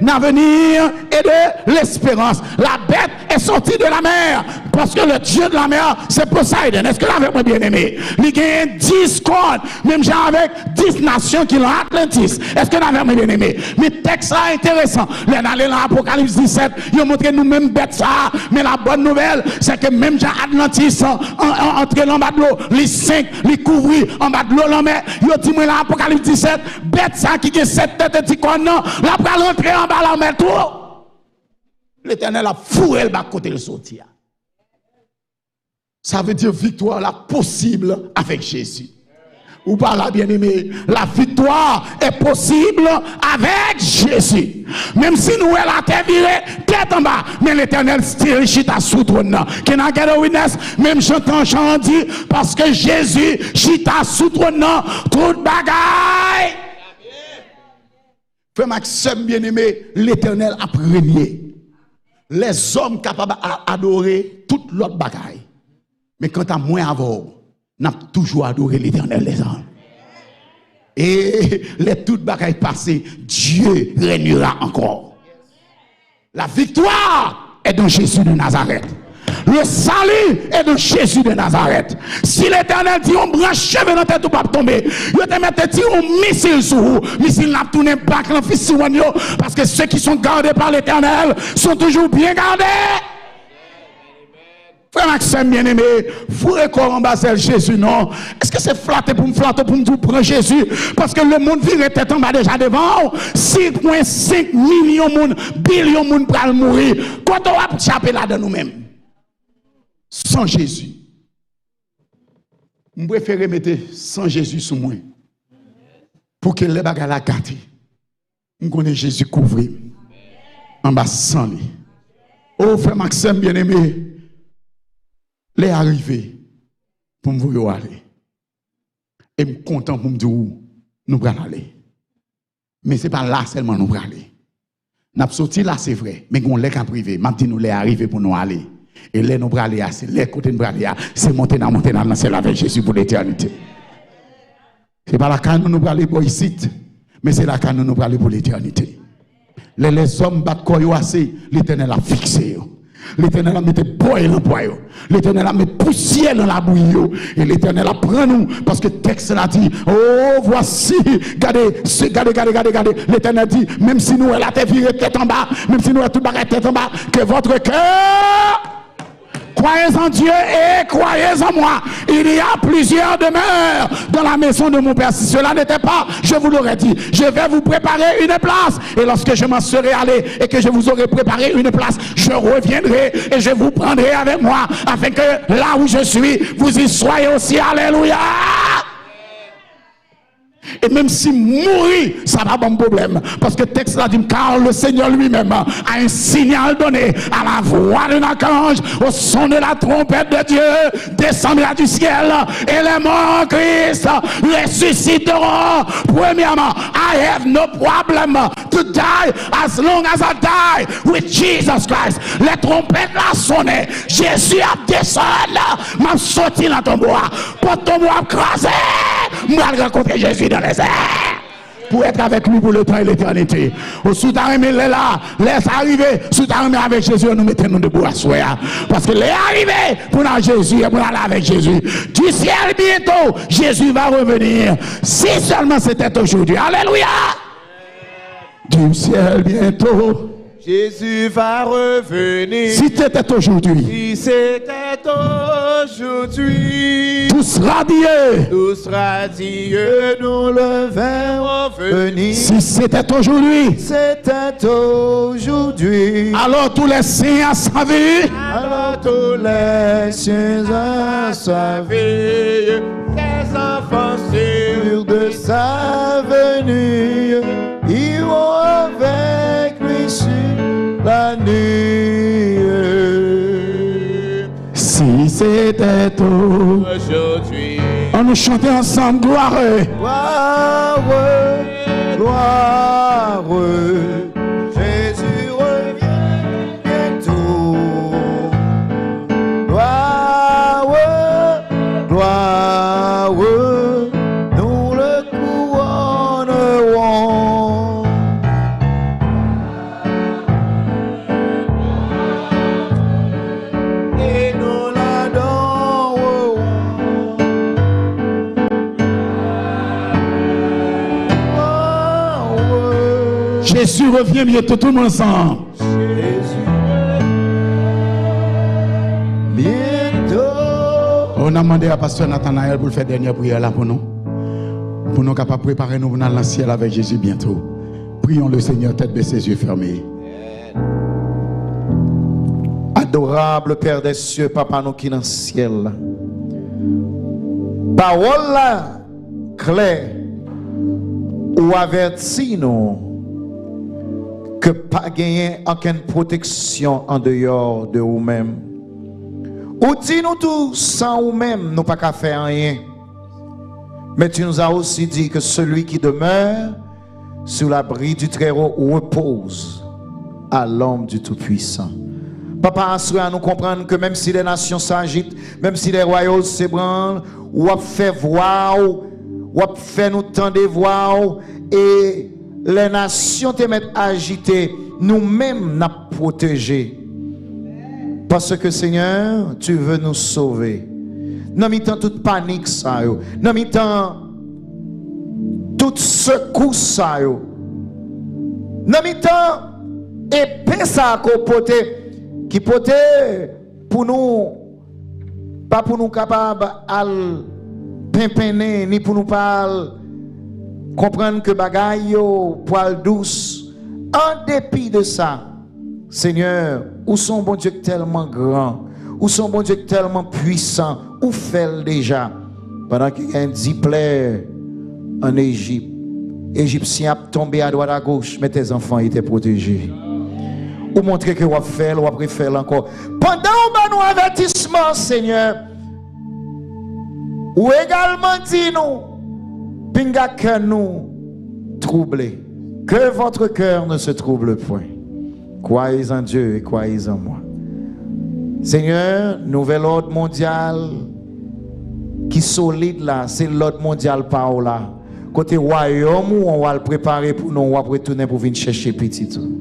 Speaker 6: un avenir et de l'espérance. La bête est sortie de la mer parce que le Dieu de la mer, c'est Poseidon. Est-ce que l'avez bien aimé? Il gagne 10 cordes, même genre avec 10 nations qui l'ont Atlantis. Est-ce que l'avez bien aimé? Mais le texte là intéressant. Les allés dans l'Apocalypse 17, ils ont montré nous-mêmes bêtes ça. Mais la bonne nouvelle, c'est que même genre Atlantis entre l'en bas de les 5, les couvrir en bas de l'eau, ils dit moi dans l'Apocalypse 17, bête ça qui a 7 têtes et 10 cornes, la pral rentrer en bas la mer tout. L'Éternel a fourré le bas côté le sortir. Ça veut dire victoire là possible avec Jésus. Ou pas là, bien aimé, la victoire est possible avec Jésus. Même si nous elle a terre virée, tête en bas, mais l'Éternel style chita sous trône. Qui n'a pas de witness, même j'entends chant dit, parce que Jésus chita sous trône, toute bagaille. Frère Maxime, bien aimé, l'Éternel a régné. Les hommes capables d'adorer toute l'autre bagaille. Mais quant à moi avant, n'a toujours adoré l'Éternel des hommes. Et les toutes bagailles passées, Dieu régnera encore. La victoire est dans Jésus de Nazareth. Le salut est dans Jésus de Nazareth. Si l'Éternel dit on branche cheveux dans tête ou pas tomber, il te mette un missile sur vous. Missile n'a tourné back dans fils parce que ceux qui sont gardés par l'Éternel sont toujours bien gardés. Frère Maxime bien-aimé, vous recommencez Jésus, non? Est-ce que c'est flatté pour me dire prendre Jésus? Parce que le monde vire tête en bas déjà devant. 6,5 millions de monde, billions de monde pour mourir. Quand on va chapper là de nous-mêmes? Sans Jésus. Je préfère mettre sans Jésus sous moi. Pour que les bagages la gâtent. Je connais Jésus couvrir. En bas sans lui. Oh, frère Maxime bien-aimé. Les arrivés pour me voir aller. Et me content pour me dire où nous allons aller. Mais ce n'est pas là seulement nous allons aller. Nous sorti là, c'est vrai. Mais on l'a privé. M'a dit nous les arrivés pour nous aller. Et les nous allons aller, c'est les côtés nous allons aller, c'est monter dans c'est avec Jésus pour l'éternité. Ce n'est pas la canne nous allons aller pour ici, mais c'est la canne nous allons aller pour l'éternité. Les hommes battent quoi assez, l'Éternel a fixé. L'Éternel a mis bois dans bois. L'Éternel a mis poussière dans la bouillie. Et l'Éternel a pris nous. Parce que le texte l'a dit, oh, voici, regardez. L'Éternel dit, même si nous, elle a viré tête en bas, même si nous, elle a tout barré tête en bas, que votre cœur, croyez en Dieu et croyez en moi. Il y a plusieurs demeures dans la maison de mon Père. Si cela n'était pas, je vous l'aurais dit. Je vais vous préparer une place. Et lorsque je m'en serai allé et que je vous aurai préparé une place, je reviendrai et je vous prendrai avec moi afin que là où je suis, vous y soyez aussi. Alléluia. Et même si mourir, ça va pas un problème. Parce que le texte là dit, car le Seigneur lui-même a un signal donné à la voix d'un archange, au son de la trompette de Dieu, descendra du ciel, et les morts en Christ ressusciteront. Premièrement, I have no problem to die as long as I die with Jesus Christ. Les trompettes là sonnaient. Jésus a descendu, m'a sorti dans ton bois. Pour ton bois crasé, m'a rencontré Jésus dans les airs. Pour être avec lui pour le temps et l'éternité. Au souterrain, mais là, laisse arriver. Souterrain, avec Jésus, nous mettons debout à soi. Parce que les arrivés pour aller Jésus et pour aller avec Jésus. Du ciel bientôt, Jésus va revenir. Si seulement c'était aujourd'hui. Alléluia. Du ciel bientôt.
Speaker 7: Jésus va revenir.
Speaker 6: Si c'était aujourd'hui.
Speaker 7: Si c'était aujourd'hui.
Speaker 6: Tout sera Dieu.
Speaker 7: Tout sera Dieu, nous le verrons venir.
Speaker 6: Si c'était aujourd'hui.
Speaker 7: C'était aujourd'hui.
Speaker 6: Alors tous les saints à sa vie.
Speaker 7: Alors tous les saints à sa vie. Les enfants sûrs de sa venue iront avec lui sur la nuit.
Speaker 6: Si c'était
Speaker 7: aujourd'hui,
Speaker 6: on nous chantait ensemble gloire.
Speaker 7: Gloire, gloire,
Speaker 6: Jésus revient bientôt, tout le monde ensemble. On a demandé à pasteur Nathanaël pour faire dernière prière là pour nous. Pour nous capables de préparer nous pour aller dans le ciel avec Jésus bientôt. Prions le Seigneur, tête baissée, yeux fermés.
Speaker 7: Adorable Père des cieux, Papa nous qui dans le ciel. Parole là, claire, ou avertit nous que pas gagner aucune protection en dehors de vous-même. Ou dis-nous tout sans vous-même, nous pas qu'à faire rien. Mais tu nous as aussi dit que celui qui demeure sous l'abri du Très-Haut repose à l'ombre du Tout-Puissant. Papa, assure à nous comprendre que même si les nations s'agitent, même si les royaumes s'ébranlent, ou a fait voir, ou a fait nous tendre voir, et les nations te mettent agitées, nous-mêmes nous protéger. Parce que Seigneur, tu veux nous sauver. Nous mettons toute panique, ça, nous mettons toute secousse, ça, nous mettons épée, ça, qui peut pour nous, pas pour nous capables à pimpiner, ni pour nous pas comprendre que bagaille poil douce. En dépit de ça, Seigneur, où sont bon Dieu tellement grand, où sont bon Dieu tellement puissant, où fait déjà, pendant qu'il y a un 10 plaies en Égypte, Égyptien a tombé à droite à gauche, mais tes enfants étaient protégés. Ou montrer que vous faites, ou après faire encore. Pendant nos avertissements, Seigneur, ou également dit nous, pinga que nous troubler, que votre cœur ne se trouble point. Croyez en Dieu et croyez en moi. Seigneur, nouvel ordre mondial qui solide là, c'est l'ordre mondial par là. Côté royaume, on va le préparer pour nous, on va retourner pour venir chercher petit tout.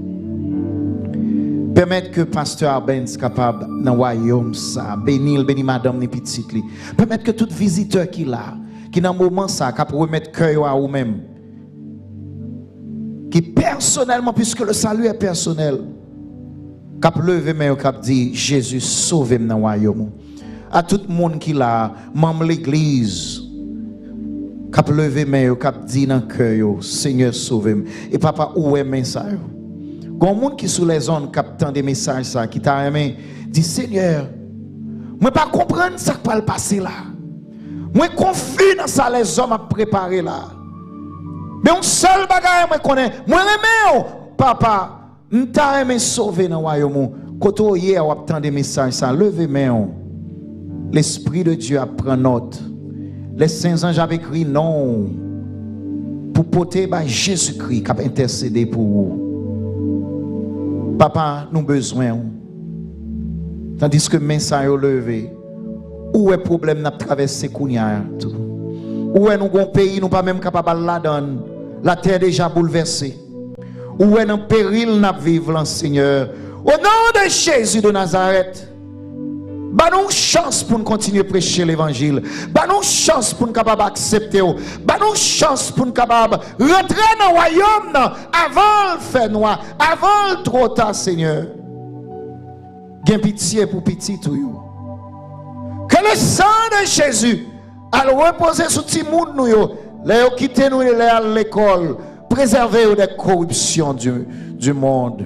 Speaker 7: Permettre que pasteur Ben soit capable dans le royaume ça, bénir madame ni petite li. Permettre que tout visiteur qui là, qui dans moment ça, capable remettre cœur à vous-même. Qui personnellement, puisque le salut est personnel, cap lever main cap dit Jésus sauve-moi dans le royaume. À tout le monde qui là, membre l'église, cap lever main cap dit dans cœur Seigneur sauve-moi. Et papa où est main ça? Quand monde qui sous les zones captant des messages ça qui t'a aimé dit Seigneur, moi pas comprendre ça qui va le passer là. Moi confie dans ça les hommes à préparer là. Mais un seul bagage moi connais, moi aimé papa, m'ta aimé sauver dans royaume. Quand hier on attend des messages ça, levez main. L'esprit de Dieu a pris note. Les saints anges avaient écrit non pour porter Jésus-Christ qui a intercédé pour vous. Papa, nous besoin. Tandis que message est levé. Où est le problème de traverser Kounia? Où est nous un pays nous pas même capable de la donner? La terre déjà bouleversée. Où est dans péril nous vivre, Seigneur? Au nom de Jésus de Nazareth. Bah nous chance pour nous continuer à prêcher l'évangile. Bah nous chance pour nous capable accepter. Bah nous chance pour nous capable rentrer dans le royaume avant le fait noir, avant le trop tard, Seigneur. Gain pitié pour petit tout yo. Que le sang de Jésus a reposé sur tout le monde nous yo. Les quitter nous à l'école, préserver des corruptions du monde.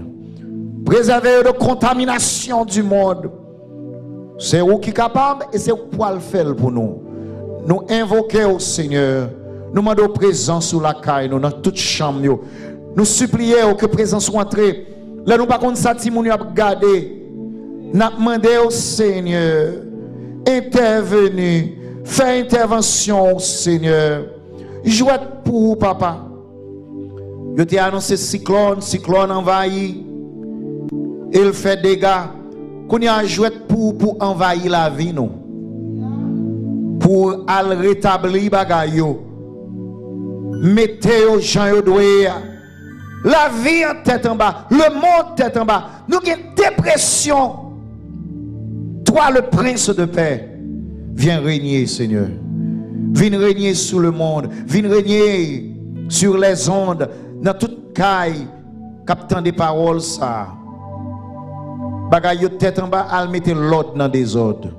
Speaker 7: Préserver de contamination du monde. C'est vous qui est capable et c'est vous qui pouvez le faire pour nous. Nous invoquons au Seigneur. Nous demandons présence sous la caille, nous dans toute chambre. Nous supplions que présence soit entrée. Là, nous pas contre ça, si nous avons gardé. Nous demandons au Seigneur, intervenir, faire intervention au Seigneur. Jouez pour vous, papa. Je t'ai annoncé cyclone envahi. Il fait dégâts. Qu'on y a joué pour envahir la vie, nous. Pour rétablir bagaille. Mettez aux gens au doigt. La vie en tête en bas. Le monde tête en bas. Nous avons une dépression. Toi, le prince de paix, viens régner, Seigneur. Viens régner sur le monde. Viens régner sur les ondes. Dans toute caille. captant des paroles ça. Bagay yo tête en bas, al mette l'ordre dans des ordres.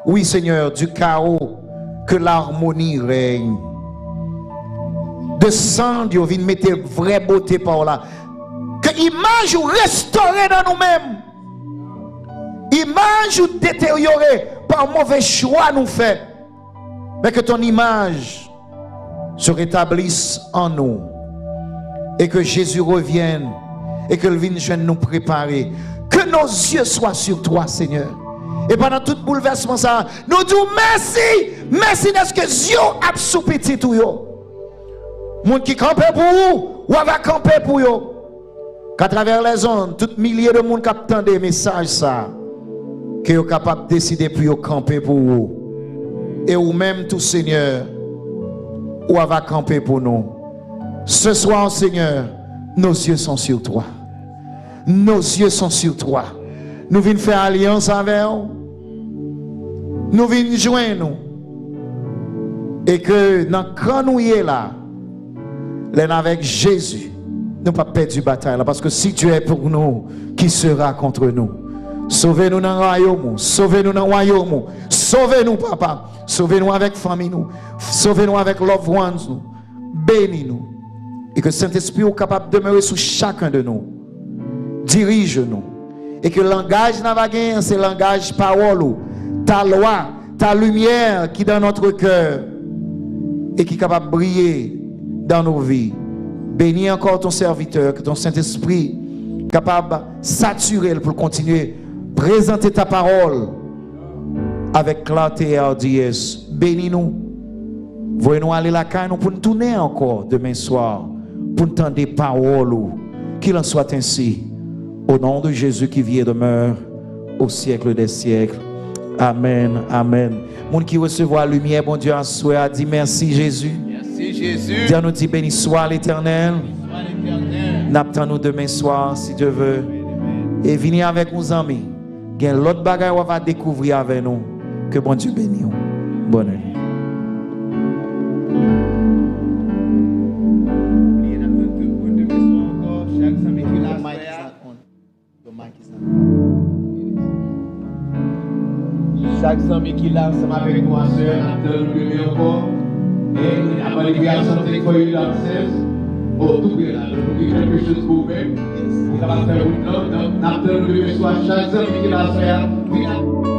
Speaker 7: Oui, Seigneur, du chaos, que l'harmonie règne. Descendre, yo vin mettre vraie beauté par là. Que l'image ou restaurée dans nous-mêmes. Image ou détériorée par mauvais choix nous fait. Mais que ton image se rétablisse en nous. Et que Jésus revienne. Et que le vienne nous préparer. Que nos yeux soient sur toi, Seigneur. Et pendant tout bouleversement, ça, nous disons merci. Merci de ce que Dieu a soupiti tout yo. Monde qui campe pour vous, ou va camper pour vous. Qu'à travers les ondes, tout milliers de monde qui attendent des messages, ça, que vous capable de décider pour vous camper pour vous. Et ou même tout Seigneur, ou va camper pour nous. Ce soir, Seigneur, nos yeux sont sur toi. Nos yeux sont sur toi. Nous venons faire alliance avec vous. Nous venons joindre nous. Et que dans le grand nous y est là, avec Jésus, nous pas perdre la bataille là. Parce que si tu es pour nous, qui sera contre nous? Sauvez-nous dans le royaume. Sauvez-nous dans le royaume. Sauvez-nous, papa. Sauvez-nous avec famille nous. Sauvez-nous avec loved ones nous. Bénis-nous. Et que Saint-Esprit soit capable de demeurer sous chacun de nous. Dirige-nous. Et que le langage n'a pas gagné, c'est le langage parole. Ta loi, ta lumière qui est dans notre cœur. Et qui est capable de briller dans nos vies. Bénis encore ton serviteur, que ton Saint-Esprit capable de saturer pour continuer à présenter ta parole avec clarté et hardiesse. Bénis-nous. Voyez-nous aller la caille pour nous tourner encore demain soir, pour nous entendre des paroles. Qu'il en soit ainsi. Au nom de Jésus qui vit et demeure au siècle des siècles. Amen. Amen. Moun qui recevoir la lumière, bon Dieu, a dit merci Jésus.
Speaker 4: Merci Jésus.
Speaker 7: Dieu nous dit béni soit l'Éternel. N'attendons nous demain soir si Dieu veut. Et venez avec nos amis. Il y a l'autre bagaille qu'on va découvrir avec nous. Que bon Dieu bénisse. Bonne nuit.
Speaker 4: Chaque samedi qui l'a, ça m'a avec moi, sœur, nous lever encore. Et après les garçons, c'est quoi il a pour tout là, nous avons quelque chose pour vous-même. Il va faire une autre, nous avons lever soit chaque samedi qui l'a, sœur.